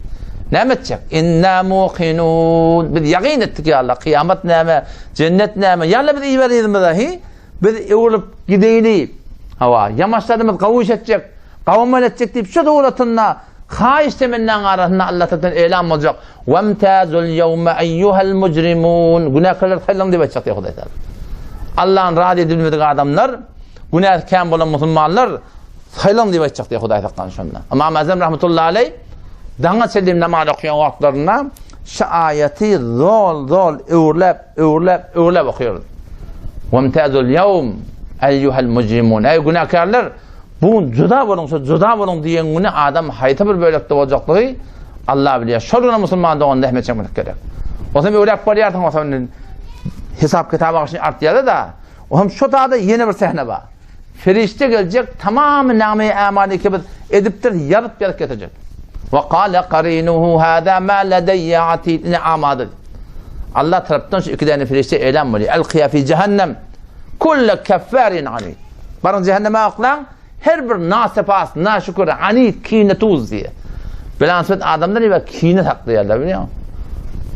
A: Ne edecek? İnna muqinun. Biz yakin ettik ya Allah. Kıyamet neme, cennet neme. Ya Allah biz iyi verdi dahi. Biz evlap gideyli. Hava yamaçlarımız kavuş edecek. Kavamel edecek deyip şu doğrulatınla Ha işte menden arasında Allah tarafından elan olacak. Vemtazul yevme eyyuhel mucrimun. Günahkarlar sayılın diye açacak diye Huday Teala. Allah'ın razı edilmedik adamlar, günahkar olan Müslümanlar sayılın diye açacak diye Huday Teala şundan. Ama Azam rahmetullahi aleyh dana selim namaz okuyan vaktlarında şu ayeti zol öğürlep okuyor. Vemtazul yevm eyyuhel mucrimun. Ey günahkarlar, bu cüda olun diyen günü adam hayta bir böylekte olacaklığı Allah biliyor. Şoluna Müslüman da onda ehmet çekmek gerek. O zaman öğrek var yardım o zaman hesap kitabı akışını arttırdı da o hem şu dağda yeni bir sahne var. Ferişte gelecek, tamamı name-i amali kibir ediptir, yarıp getirecek. Ve kâle qarînuhu hâdâ mâ ledeyye atîd. Ne amadı. Allah tarafından şu iki tane ferişte eylem var. El-kıyâ fî cehennem kulle keffârin anîd. Barın cehenneme aklan her bir nasefas, naşükür, anîd, kînetûz diye. Bilansmet adamlar ve kînet haklıyarlar biliyor musun?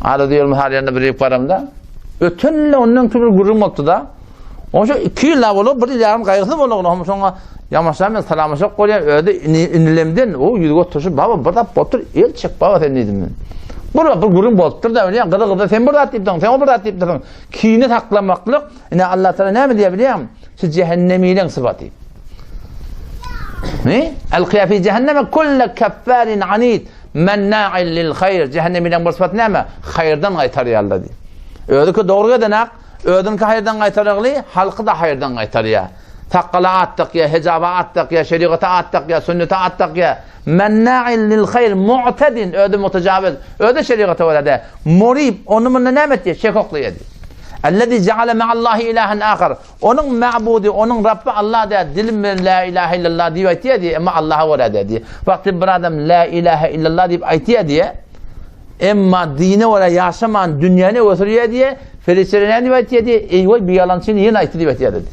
A: Arada diyorum her yerinde bir yük varımda. Ötünle ondan bir gurum oldu da. O şu 2 yıl olur, bir yarım kaygısı olur. Ama sonra yamaçlarla salamışak koyuyor. Öyle inilemden o yüzüge tuşu baba burada otur el çek baba sen dedim. Burada bir gurum oldu da öyle ya gıda sen burada attıydın, sen burada attıydın. Kînet haklamaklık. Yine Allah Teala ne mi diye biliyor musun? Siz cehennemiyle sıfatı. Ne? El-kıyâ fî cehenneme kulle keffârin anîd mennâ'in lil hayr. Cehennemiyle bir sıfatı ne mi? Hayırdan kaytarıyarlar diye. Öyle ki doğruya denek, ödün ki hayırdan kaytarıyarlı, halkı da hayırdan kaytarıyar. Takkala attık ya, hecaba attık ya, şerikata attık ya, sünnete attık ya. Mennâ'in lil hayr mu'tedin, ödü mutecavil, ödü şerikata öyle de. Murib, onun ne etti? Şekoklu yedi. Ellezî ceale me'allahi ilahen âkhar. Onun ma'budi, onun Rabbi Allah der. Dilim la ilahe illallah diye ayetiye diye ama Allah'a var diye. Vakti bir adam la ilahe illallah deyip ayetiye diye ama dine var yaşaman dünyanı oturuyor diye Filistin'e diye ayetiye diye eyvah bir yalancını yine ayetiye diye ayetiye dedi.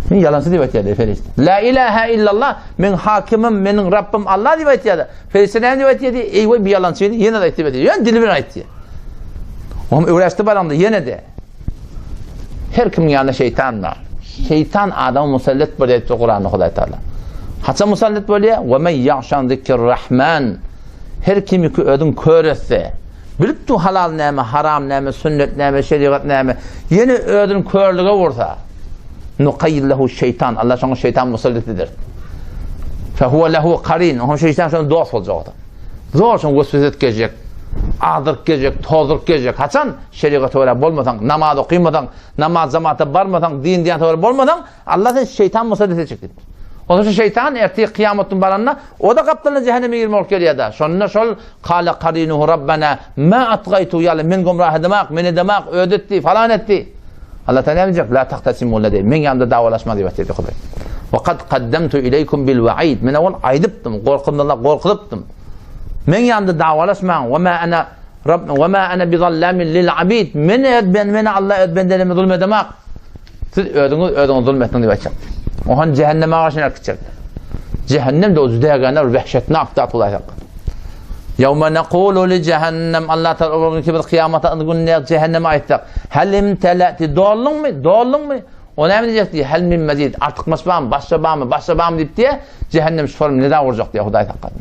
A: Min yalancı diye ayetiye Filistin. La ilahe illallah min hakimim min Rabbim Allah diye ayetiye de. Filistin'e diye ayetiye diye eyvah bir yalancını yine ayetiye diye. Yani dilimin ayetiye. Oğlum uğraştı baramda yine de. Her kimin yanında şeytan var. Şeytan adamı musallat böyle etti Kur'an'da Huday Teala. Hatta musallat böyle ve men ya'şan zikrurrahman. Her kimi ki ödün köretse, bilip tu halal neme, haram neme, sünnet neme, şeriat neme, yeni ödün körlüğe vursa, nukayyillahu şeytan. Allah sana şeytan musallat eder. Fehuve lehu karin. O şeytan sana dost olacak o da. Zor sana vesveset gelecek. Ağdırık gelecek, tozuruk gelecek. Haçan şeriatı öyle bolmadan, namaz okuymadan, namaz zamata barmadan, din diyanete öyle bolmadan Allah sen şeytan musallat edecektir. O zaman şeytan erteye kıyametin baranına o da kaptanla cehenneme girmek geliyor da. Sonra şol kâle karinuhu rabbena ma atgaytu yâle min gumrah edemek, min edemek, ödetti falan etti. Allah Teala diyecek la tahtasimu lede. Min yanında davalaşma diye dedi Huday. Ve kad kaddemtu ileykum bil vaid. Men ol aydıptım, korkudıptım. Men yanında davalaşma ve ma ana Rabb ve ma ana bi zallamin lil abid. Men Allah ödbendeleme zulmedemek. Siz ödünüz zulmettin diye açacak. Ohan cehenneme ağaçına akacak. Cehennem de o züdeyaganar vehşetine aktat olacak. Yevme nekulu li cehennem Allah Teala ki bir kıyamata gününe cehenneme ayettik. Hel imtelati doldun mu? O ne diyecek diye hel min mezid artık masbam başla deyip diye cehennem şu form neden vuracak diye Huday Teala.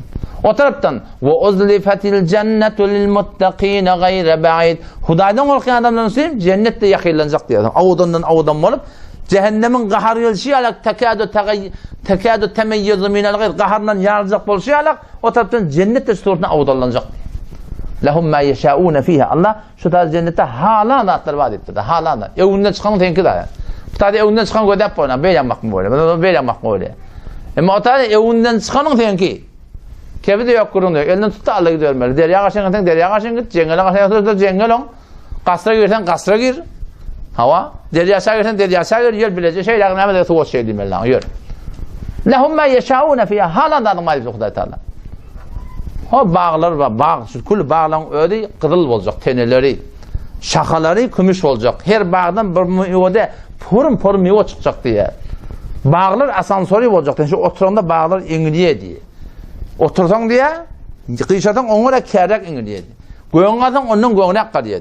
A: O taraftan ve uzlifetil cennetu lil muttaqin gayre ba'id. Hudaydan korkan adamların söyleyeyim cennette yakınlanacak diye. Avudan olup cehennemin qahar yolşi alak tekadu temeyyizu minel gayr qahardan yarılacak bolşi alak o taraftan cennette surutuna avudallanacak. Lahum ma yeşaune fiha. Allah şu tarz cennette hala natlar var dedi. Hala da. Evinden çıkan tenki de. Bu tarz evinden çıkan gödep boyuna böyle yapmak mı böyle. Ama o tarz evinden çıkanın tenki. Kebi de yok kurun diyor. Elinden tuttu Allah gidiyor böyle. Derya kaşın git. Cengel on. Kasra girsen kasra gir. Hava. Deryasa gir. Yer bilece şeyler ne kadar tuğut şey değil lan. Yer. Lahum ma yeşaune fiha. Hala da adamlar bizi Huday Teala. O bağlar var. Bağ. Kul bağların öyle kızıl olacak. Teneleri. Şakaları gümüş olacak. Her bağdan bir müvede porum meyve çıkacak diye. Bağlar asansörü olacak. Yani şu oturanda bağlar İngilizce diye. Otursan diye kıyışatan onlara kerek İngilizce. Göğünlerden ondan göğünek kalıyor.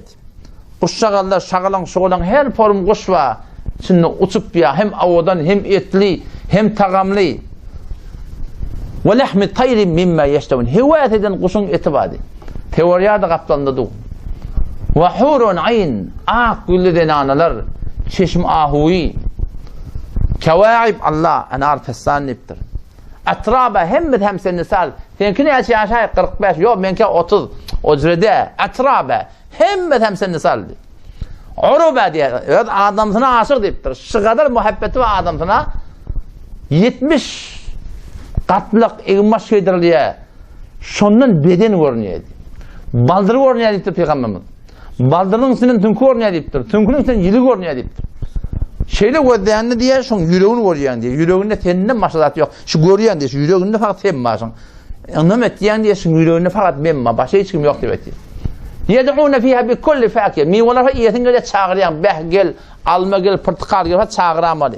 A: Kuşçakallar, şakalan, her form kuş var. Şimdi uçup ya hem avadan hem etli hem tagamlı. Ve lahmi tayrin mimma yeştevun. Hivat eden kuşun eti badi. Teoriyada kaplandı du. Ve hurun ayn. Ak gülleden analar. Çeşm ahuyi. Kevaib Allah. Anar fessan niptir. Atraba hem sen nisal. Tenkini yaşay 45. Yok menke 30. Ocrede. Atraba. Hem sen nisal. Uruba diye. Evet adamsına aşık deyiptir. Şu kadar muhabbeti var adamsına. 70 katlık egmaş şeydirliye. Şondan beden görünüyor. Baldırı görünüyor deyiptir Peygamberimiz. Baldırının senin tünkü görünüyor deyiptir. Tünkünün senin yili görünüyor deyiptir. Şeyle gördüğünde diye şun yüreğini görüyen diye. Yüreğinde teninden maşalat yok. Şu görüyen diye. Şu yüreğinde fakat sen maşın. Anlamet diyen diye şun yüreğinde fakat ben ma. Başka hiç kim yok diye. Yed'ûne fîhâ bi kulli fâkiye. Meyveler iyetin gece çağırayan. Beh gel, alma gel, portakal gel çağıramadı.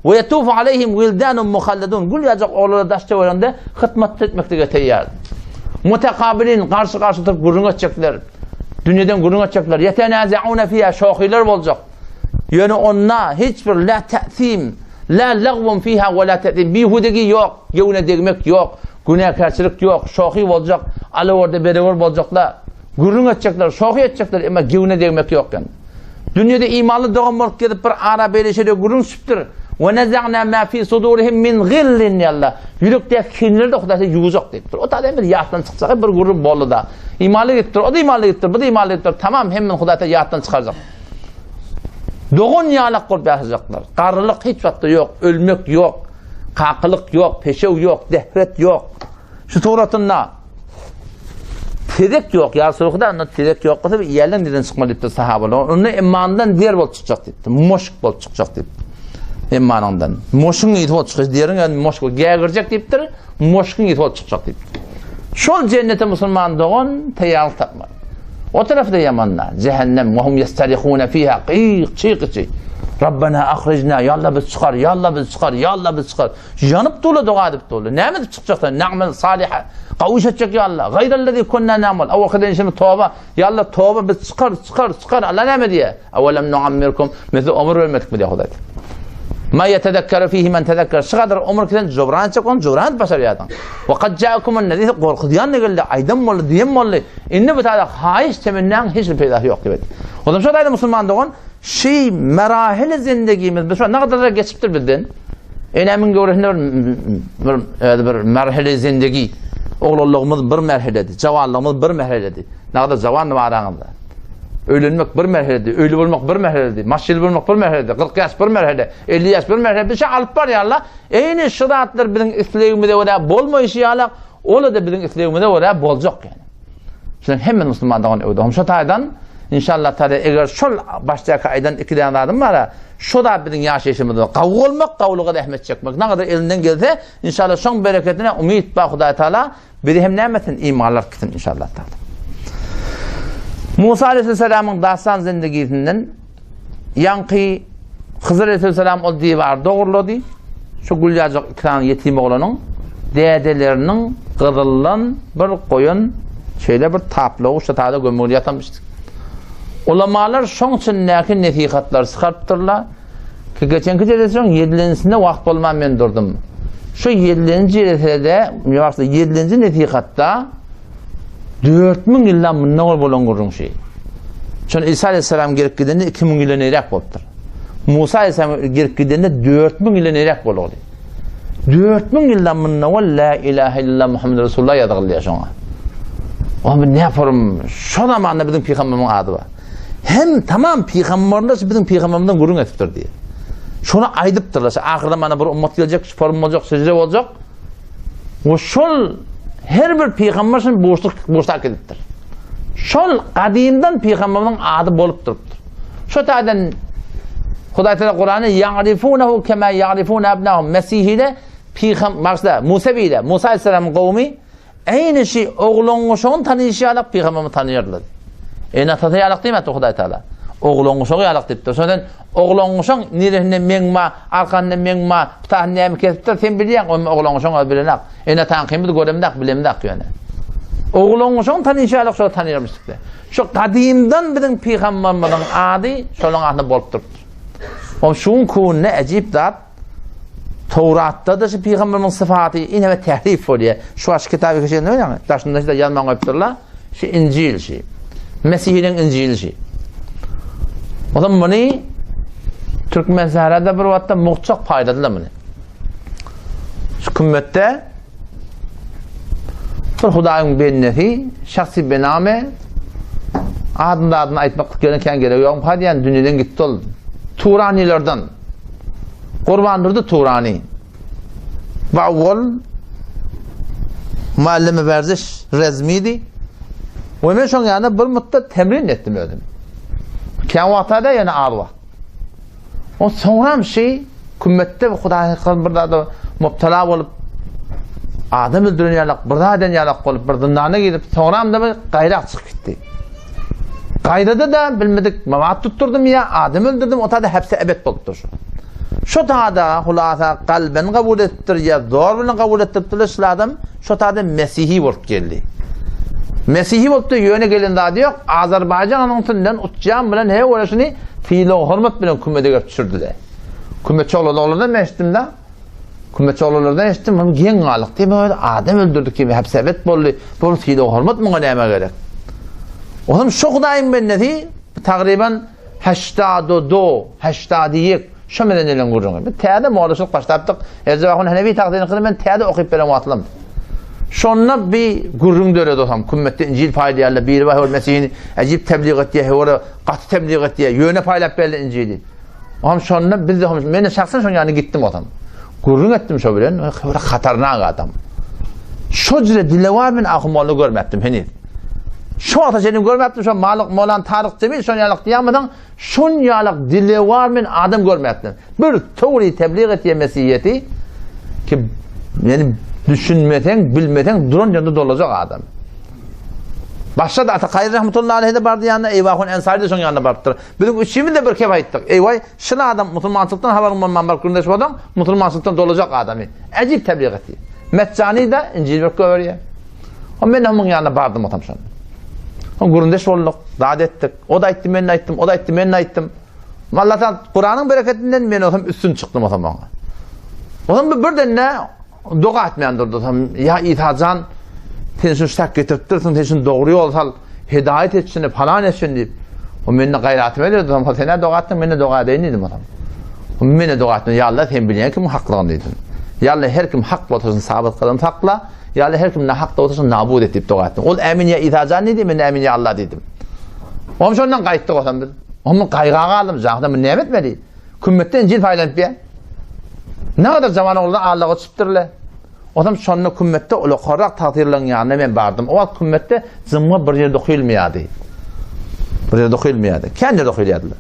A: Ve yetufu aleyhim vildanun muhalladun. Gül yacak oğulları daşta verende hıtmat etmekte teyyar. Mutekabilin karşı tutup gurun edecekler. Dünyadan gurun edecekler. Yetenâze'ûne fîhâ şokiler olacak. Yani onna hiçbir la te'thim, la lagvun fîhâ ve la te'thim. Bihudegi yok, yevne degmek yok, günahkarçılık yok, şoki olacak, alı orada beraber olacaklar. Gurun edecekler, şoki edecekler ama yevne degmek yok yani. Dünyada imanlı doğum olup gidip bir ara beyleşede gurun süptür. Ve neza'na ma fi sudurihim min gillin yalla. Yürekte kinleri de Hudaysa yuğacak deyiptir. O da demir yahtan çıkacak bir gurun bolu da. İmanlı gittir, o da imanlı gittir, bu da imanlı gittir. Tamam hemen Hudaysa yahtan çıkaracak. Doğun yalak olup yaşayacaklar. Qarlılık hiç vaxtı yok, ölmek yok, kakılık yok, peşev yok, dehret yok. Şu Tevrat'ında tedek yok, Yarısılık'ta onda tedek yok. Kısa bir yerden diden çıkma deyipti sahabalar. Onun imandan diğer bol çıkacak deyipti. Moşuk bol çıkacak deyipti. İmanından. Moşun iti bol çıkacak. Diğerin yani moşuk gâgıracak deyiptir. Moşukun iti bol çıkacak deyipti. Şol cennete Müslüman doğun teyarlık tapmadı. O tarafta yamanlar. Cehennem. Vahum yestarihûne fîhâ. Qıyık çıyık. Rabbena akhrijna. Yallah biz çıkar. Yallah biz çıkar. Yallah biz çıkar. Yanıp dolu dua edip dolu. Ne mi çıkacaklar? Na'mel saliha. Kavuş edecek ya Allah. Gayrellezî kunna na'mel. Avvakiden şimdi tövbe. Ya Allah tövbe biz çıkar. Allah ne mi diye? Evelem nu'ammirkum. Mesela ömür vermedik mi diye Huday. Ma yetedekkere fihi men tedekker. Şu kadar ömür kiden cobran çekon, cobran başarıyadan. Ve kad ca'akumun nezî korkudiyan ne geldi? Aydan mı oldu, diyem mi oldu? İnne bu tane haiş temennan hiç bir peydah yok gibi. O zaman şu da Müslüman doğun, merahil zindegimiz, biz şu an ne kadar geçiptir bildin? Enemin görüşünde bir merhile zindegi. Oğluluğumuz bir merhiledi, cavanlığımız bir merhiledi. Ne kadar cavan var aranında. Ölünmek bir merheledi, ölü olmak bir merheledi, maşil olmak bir merheledi, 40 yaş bir merheledi, 50 yaş bir merheledi. Bir şey alıp var ya Allah. Eyni şıratlar bizim İslam'da oraya bolmayışı ya Allah. Ola da bizim İslam'da oraya bolacak yani. Şimdi hemen Müslümandan ödüm. Şu taydan inşallah tabi eğer şol baştaki aydan 2 tane adım var. Şu da bizim yaşayışımızda kavga olmak, kavluğa da ehmet çekmek. Ne kadar elinden gelse inşallah son bereketine ümit bak Huday Teala bir hem nemetin imanlar kitin inşallah Teala. Musa Aleyhisselam'ın dastan zindagisinden yankı Hızır Aleyhisselam o divar doğruladı. Şu Gülyacık 2 tane yetim oğlanın dedelerinin kızıllan bir koyun şeyle bir taplı şu tada gömülü yatamıştı. Ulamalar şoň için näki nesihatlar çıkarttılar ki geçenki jeresion 7-sinde vakt bolman men durdum. Şu 7-nji jeresede, 7-nji nesihatta 4000 yıldan bundan bolan gurrun şey. Şonu İsa Aleyhisselam gelip gidende 2000 yıldan erak bolupdyr. Musa Aleyhisselam gelip gidende 4000 yıldan erak bolady. 4000 yıldan bundan la ilahe illallah Muhammed Resulullah ýadygylýar şoňa. Ama ne yaparım? Şu zamanda bizim peygamberimiz adı var. Hem tamam peygamberler bizim peygamberimizden gurrun etipdir diye. Şunu aydıptırlar. Ahirde mana bir ummat gelecek, forum olacak, secde olacak. O şol her bir peygamber için boşluk ediptir. Şol kadimden peygamberin adı bolup durupdur. Şu tadan Huday Teala Kur'an'ı ya'rifunehu kema ya'rifune abnahum. Mesih ile peygamber Musa Aleyhisselam'ın kavmi aynı şey oğlunu tanıyışarak peygamberimi tanıyırlar. Tanıyarak değil mi Huday Teala? Oğlunu yalak deyipdir. Sonra oğlunu nirehine menma, arkanına menma, tahniye mi kesiptir, sen biliyen oğlunu bilenek. Tanıkimiz göremdak, bilemdak yani. Oğlunu tanıyışarak şöyle tanıyırmıştık. Şu kadimden bizim peygamberimizin adı şolun adını bolup durupdur. O şun kuğunne ecip zat Tevrat'ta da şu peygamberin sıfatı yine ve tehrif oluyor. Şu aş kitabı şey ne yani? Taşında da yazman koyupturlar. Şu İncil şey. Mesih'in İncil şey. O zaman bunu Türk mezarada bir vakitte muhçak paydadılar bunu. Şu kümmette bir Hudayın bennefi, şahsi bename adını aytmak gereken yok. Hadi yani dünyadan gitti ol. Turanilerden Kurbanırdı Turani. Ve oğul muallime verziş rezmiydi. Ve ben şun yani bir müddet temrin ettim ödüm. Kâvatada yani Allah. O sonra şey kümmette ve Hudayın bir da mubtala olup adam öldürün yalak, bir daha den yalak olup bir dındağına gidip sonra da bir gayrak çıkıp gitti. Gayrada da bilmedik mavat tutturdum ya adam öldürdüm o da hepsi ebed bolup şu. Şu tada hulasa kalben kabul ettir ya zor bilen kabul ettirdiler adam şu tada Mesih'i bolup geldi. Mesih'i bolup da yöne gelin daha diyor Azerbaycan'ın tünden uçacağım bilen he orasını fiilo hürmet bilen kümmede götürdüler. Kümmetçoğlulardan meştim da Kümmetçoğlulardan eşittim ama gen galık diye böyle adam öldürdük gibi hepsi ebed boldu. Bu fiilo hürmet mı neme gerek? O zaman şu Hudayın benneti takriben 82 şu medeniyelin kurduğunu. Bir teyade muhaliflik başlattık. Erzebakun Hanefi takdirini kırdım ben teyade okuyup beren vaatlam. Şonuna bir gurrun döredi o zaman. Kümmette İncil paydiyarla bir vahir Mesih'ini ecib tebliğ et diye, katı tebliğ et diye, yöne paylap belli İncil'i. O zaman şonuna biz de ben de şahsen şon yani gittim o zaman. Gurrun ettim şu bilen, hatarnak adam. Şu cüre dille var ben ahımalı görmeptim henüz. Şu ataşenim görmeptim şu Mevlana Tarık Cemil şun yalık diyamadan şun yalık dili var men adam görmeptim. Bir doğru tebliğ ettiği mesihiyeti ki yani düşünmeden bilmeden duran yanında dolacak adam. Başta da Atakayr rahmetullahi aleyhi de vardı yanına Eyvahun Ensari de şun yanına vardı. Bizim üçümüz de bir keva ettik. Eyvah şuna adam Müslümanlıktan haberim olmayan bir kurundaş adam Müslümanlıktan dolacak adamı. Acip tebliğ etti. Meccani de İncil bir köveriye. O ben onun yanına vardım o tam şun. Gurundeş olduk, davet ettik. O da ettim, ben de ettim, o da ettim, ben de ettim. Vallahi Kur'an'ın bereketinden ben o zaman üstün çıktım o zaman. O zaman birden ne? Dua etmeyen durdu. Ya İthacan, tensin şak getirtirsin, tensin doğru yol sal, hidayet etsin, falan etsin deyip. O benimle gayretime dedi. Sen ne dua ettin, ben de dua edeyim dedim o zaman. O ben de dua ettim. Ya Allah sen bilen kim haklığın dedim. Ya Allah her kim hak otursun, sabit kılın hakla. Ya Allah her kim ne hakta otursun, nabud etip dua ettim. Ol emin ya İthacan dedim, ben emin ya Allah dedim. O zaman ondan kayıttık o zaman dedim. Onun kaygağı aldım, zahdan ben ne etmedi. Kümmetten İncil paylanıp ya. Ne kadar zaman oldu Allah'a çıptırlar. O zaman sonra kümmette öyle korak takdirlerin yanına ben vardım. O vakit kümmette zımma bir yerde okuyulmuyordu. Bir yerde okuyulmuyordu. Kendi yerde okuyuluyordular.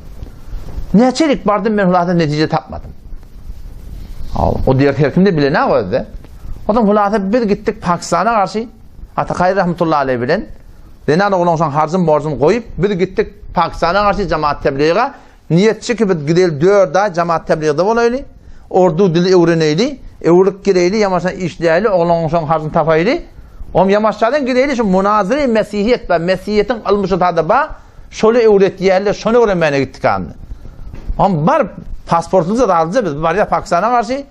A: Neçelik vardım ben hulata netice tapmadım. O diğer herkimde bile ne vardı? O zaman hulata bir gittik Pakistan'a karşı. Atakayr rahmetullahi aleyhi bilen. Denan oğlan son harcım borcum koyup bir gittik Pakistan'a karşı cemaat tebliğe. Niyetçi ki bir gidelim 4 ay cemaat tebliğde olaylı. Ordu dili öğreneyli. Evlilik gireyli, yamaçtan işleyeli, oğlan son harcın tafaylı. O yamaçlardan gireyli şu münazire mesihiyet ve mesihiyetin almışı tadı ba. Şöyle öğretiyerler, şöyle öğrenmeye gittik anne. Ama var pasportunuzu da alacağız biz. Var ya Pakistan'a karşı.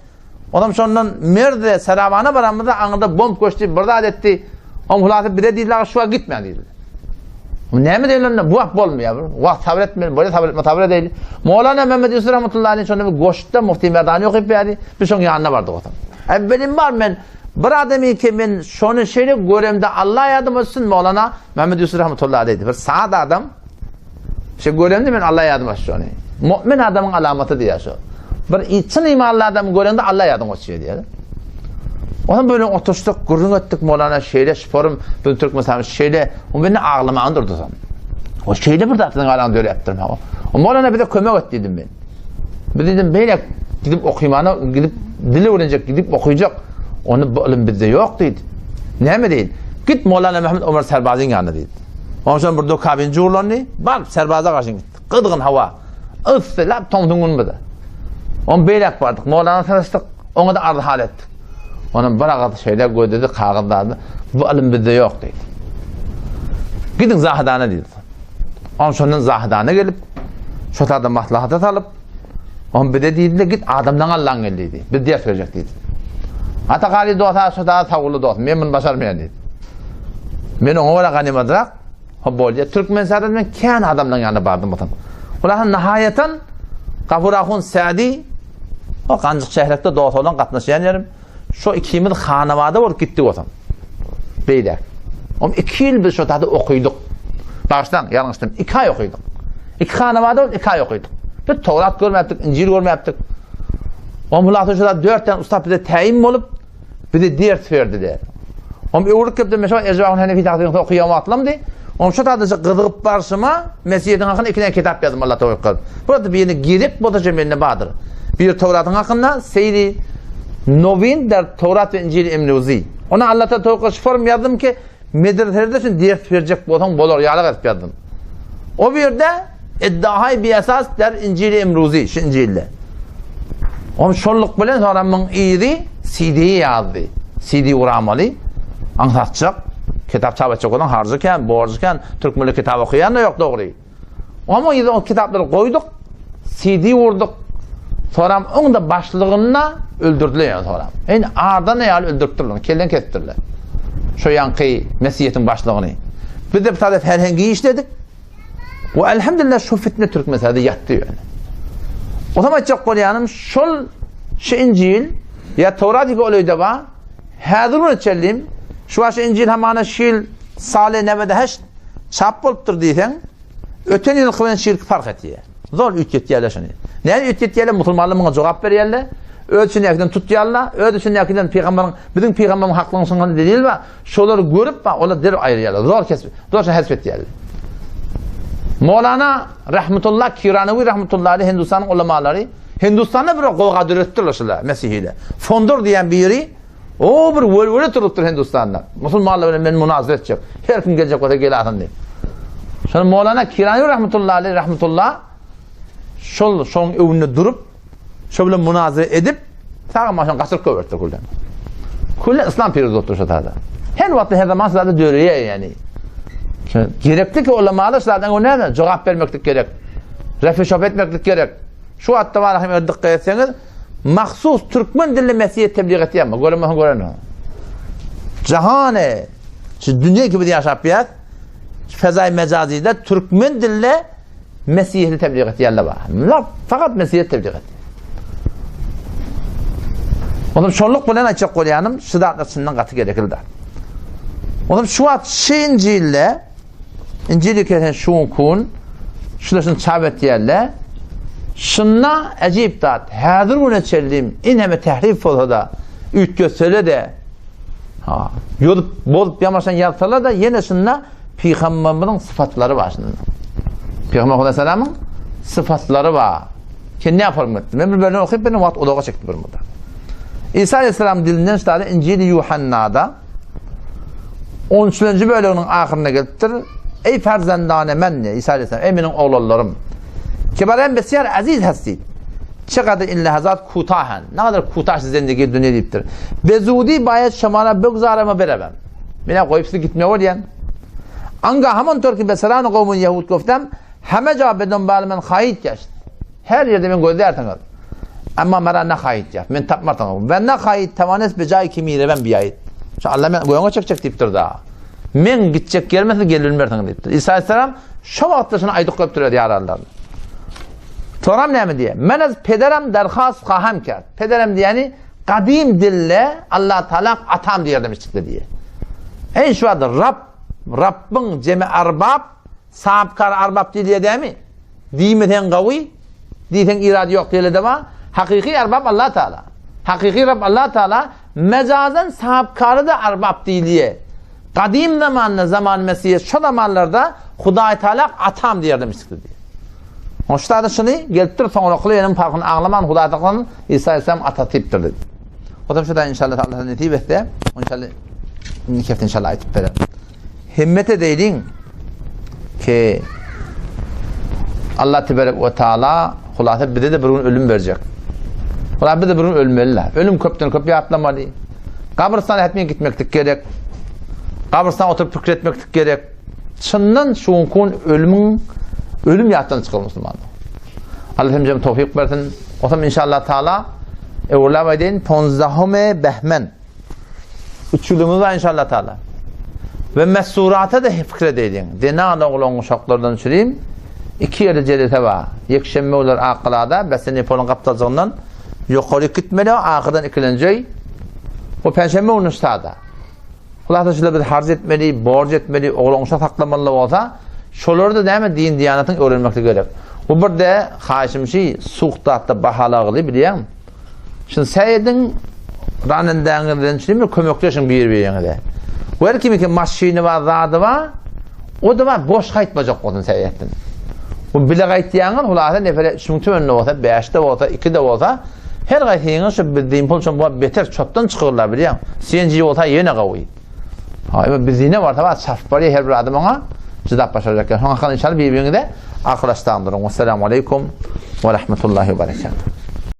A: Adam şondan merde seravana varamızda anında bomb koştu, burada etti. Ama hulası bir de değiller, şu an gitmeyen değiller. Ne mi değiller? Bu vakt olmuyor. Vakt tabir etmeyin, böyle tabir değil. Mevlana Mehmet Yusuf rahmetullahi aleyhi şöyle bir Goşt'ta Mufti Merdani okuyup verdi. Biz onun yanına vardık o zaman. Benim var ben, bir adamı ki ben şunu şeyle göremde Allah yardım etsin Mevlana Mehmet Yusuf rahmetullahi aleyhi. Bir sağda adam, şey göremde ben Allah yardım etsin onu. Mümin adamın alamatı diye şu. Bir için imanlı adam göremde Allah yardım etsin diye. O zaman böyle oturuştuk, gurrun ettik Mevlana şeyle, sporum, bütün Türk mesela şeyle, o beni ağlama andırdı o zaman. O şeyle burada atın ağlamda öyle yaptırım. O Mevlana bir de kömek et dedim ben. Bir dedim böyle gidip okuymanı, gidip dili öğrenecek, gidip okuyacak. Onu bölüm bizde yok dedi. Ne mi değil? Git Mevlana Mehmet Ömer Serbaz'ın yanına dedi. Ondan sonra burada kabinci uğurlandı, bak Serbaz'a karşı gitti. Kıdgın hava, ıstılap tomtungun bu da. Onu böyle vardık, Mevlana tanıştık, onu da ardı hal ettik. Onun bırakıp şeyler koy dedi, kağıtlardı. Bu ilim bizde yok dedi. Gidin Zahidane dedi. Onun sonra Zahidane gelip, şu tarzda maslahat alıp, On bir de deydi git adamdan Allah'ın geldi. Bir ders verecek dedi. Ata gari do'ta şoda tavulu do't. Men bunu başarmayan dedi. Men ona ganimadrak ha bolje Türkmenistan'da men kan adamdan yanına bardım otam. Ular nihayeten Gafurahun Sa'di o Qancıq şehrekte do't olan qatnaşan yerim. Şu 2 yıl xanavada bolup gittik otam. Beyler. 2 yıl biz şotada okuyduk. Baştan yanlıştım. 2 ay okuyduk. 2 xanavada 2 ay okuyduk. Bir Tevrat görmeyaptık, İncil görmeyaptık. Mulatı şurada 4 tane usta bize tayin olup bir de ders verdiler. Uğurluk kepti mesela Ecvahun Hanefi tahtını okuyama atlamdı. Şu tadışı gıdıgıp barşıma Mesih'in hakkında 2 tane kitap yazdım Allah tevekkül. Burada birini girip bu da cembeline bağdır. Bir Tevrat'ın hakkında Seyri Novin der Tevrat ve İncil Emruzi. Ona Allah'ta tevekkül form yazdım ki medresede için ders verecek bu adam bolor yağlık edip yazdım. O bir de iddiahay bir esas der İncil Emruzi, şu İncil'le. Şonluk bilen sonra men iri CD'yi yazdı. CD uramalı. Anlatacak. Kitap çabacak olan harcıken, borcuken, Türkmeli kitap okuyan da yok doğru. Ama o kitapları koyduk, CD vurduk. Sonra onun da başlığına öldürdüler yani sonra. Yani ağırdan ne yani öldürttürdüler, kellen kestirdiler. Şu yankı Mesihiyet'in başlığını. Bir de bir tane herhangi işledik. Ve elhamdülillah şu fitne Türkmenistan'da yattı yani. O zaman çok konuyanım şu İncil ya Tevrat gibi oluyor da var. Hazır bunu çellim. Şu İncil hamana şil Salih Neve'de hiç çap boluptur diysen öten yıl kıvan şirk fark etiyor. Zor ütket yerler şunu. Ne ütket yerler Müslümanlığına cevap verirler. Ölçün yakından tutuyorlar. Ölçün yakından peygamberin bizim peygamberin hakkını sungan değil var. Şoları görüp onlar der ayırıyorlar. Zor kesip, zor hesbet yerler. Mevlana rahmetullah Kiranavi rahmetullahi Hindistan'ın ulemaları Hindistan'da bir qoğa dürüttürler Mesih'iyle. Fondur diyen biri o bir völvöle turuptur Hindistan'da. Müslümanlarla ben münazara edecek. Her kim gelecek o da gel atın diye. Sonra Mevlana Kiranavi rahmetullahi rahmetullah şol önüne durup şöyle münazara edip sağ maşan kasır kövertti kullan. Kullan İslam periyodu oturur şatada. Her vakti her zaman zaten dörüye yani. Gerekli ki ulemalar zaten o ne? Cevap vermeklik gerek. Refeşop etmeklik gerek. Şu hatta var rahim dikkat etseniz mahsus Türkmen dilli Mesihiyet tebliğ ettiği ama görün. Cihane şu dünya gibi yaşap ya fezai mecazide Türkmen dilli Mesihiyeti tebliğ ettiği yerler var. Fakat Mesihiyet tebliğ etti. Onun şonluk bilen açık koyanım şiddetliğinden katı gerekildi. Onun şu at İncil'le İncil'i kesen şun kun şulaşın çabet yerle şunna acip dat hazır bunu çellim ineme tehrif olsa da üç gösele de yolup bolup yamaşan yapsalar da yine şunna Peygamberin sıfatları var şunun. Peygamber Aleyhisselam'ın sıfatları var. Ki ne yapalım etti? Ben bir bölümü okuyup benim vaat odağa çekti bir burada. İsa Aleyhisselam dilinden işte İncil-i Yuhanna'da 13. bölümünün ahirine geliptir. Ey ferzendane menne İsa Aleyhisselam, ey benim oğullarım. Kibarem besiyar aziz hasti. Çekadı illa hazat kutahan. Ne kadar kutah zindagi dünya deyiptir. Bezudi bayet şamana bugzarama berabem. Bana koyup sizi gitmeye var yani. Anga haman Türk'ü beseran kavmun Yahud koftem heme cevap edin balimen hayit geçti. Her yerde ben gözde ertanır. Ama bana ne hayit yap. Ben tapmartanım. Ben ne hayit tamanes becai kimiyle ben bir ayet. Allah ben goyana çekecek deyiptir daha. Men gidecek gelmezse gelilmersin deyiptir. İsa Aleyhisselam şu vakti şuna aydık koyup duruyor yararlarla. Soram ne mi diye? Men az pederem derhas kaham kert. Pederem diyeni kadim dille Allah Teala atam diye demiştik diye. En şu adı Rabbin cemi arbab sahipkar arbab diye değil mi? Diyemeten kavi diyeten irade yok diye de var. Hakiki arbab Allah Teala. Hakiki Rabb Allah Teala mecazen sahipkarı da arbab diye. Kadim zaman Mesih'e şu zamanlarda Huday Teala atam diye demiştik diye. Hoşta da şunu geliptir sonra kılıyorsun farkını ağlaman Huday Teala'nın İsa Aleyhisselam atatiptir dedi. O da şurada inşallah Allah'ın netibette inşallah nikafta inşallah ayetip verelim. Himmet edeydin ki Allah Tebarek ve Teala hulasa bir de bir gün ölüm verecek. Hulasa bir de bir gün ölmeliler. Ölüm köpten köpüye atlamalı. Kabristan'a etmeye gitmektik gerek. Kabristan'a oturup fikretmektik gerek. Çından şunkun ölüm yattan çıkar Müslüman. Allah hemcem tevfik versin. O zaman inşallah Teala evla edin 15 behmen. 3 yılımız var inşallah Teala. Ve mesurata da fikredin. Denağla olan uşaklardan süreyim. 2 yeri celete var. Yekşenme olur akılada. Besini polun kaptacığından yukarı gitmeli. Akıdan ikileneceği. O penşenme onun üstada. Allah da şöyle bir harz etmeli, borç etmeli, oğlan uşak saklamalı olsa şoları da değil mi din diyanatın öğrenmekte gerek. Bu bir de haşim şey suhtatta bahalağılı biliyor musun? Şimdi seyyedin ranındanıdan şimdi kömekleşin bir yerine. O her kimi ki maşini var, zadı var, o da var boş kayıtmayacak olsun seyyedin. Bu bile kayıtlayanın hulata nefere şunun önüne olsa, 5'te olsa, 2'de olsa her kayıtlayanın şu bildiğin pul için bu beter çöpten çıkırlar biliyor musun? CNG olsa yine kavuydu. Hayır, biz yine var tabi sarf parayı her bir adım ona cıdap başaracak. Sonra inşallah birbirini de arkadaşlandırın. Vesselamu aleyküm ve rahmetullahi ve berekatuhu.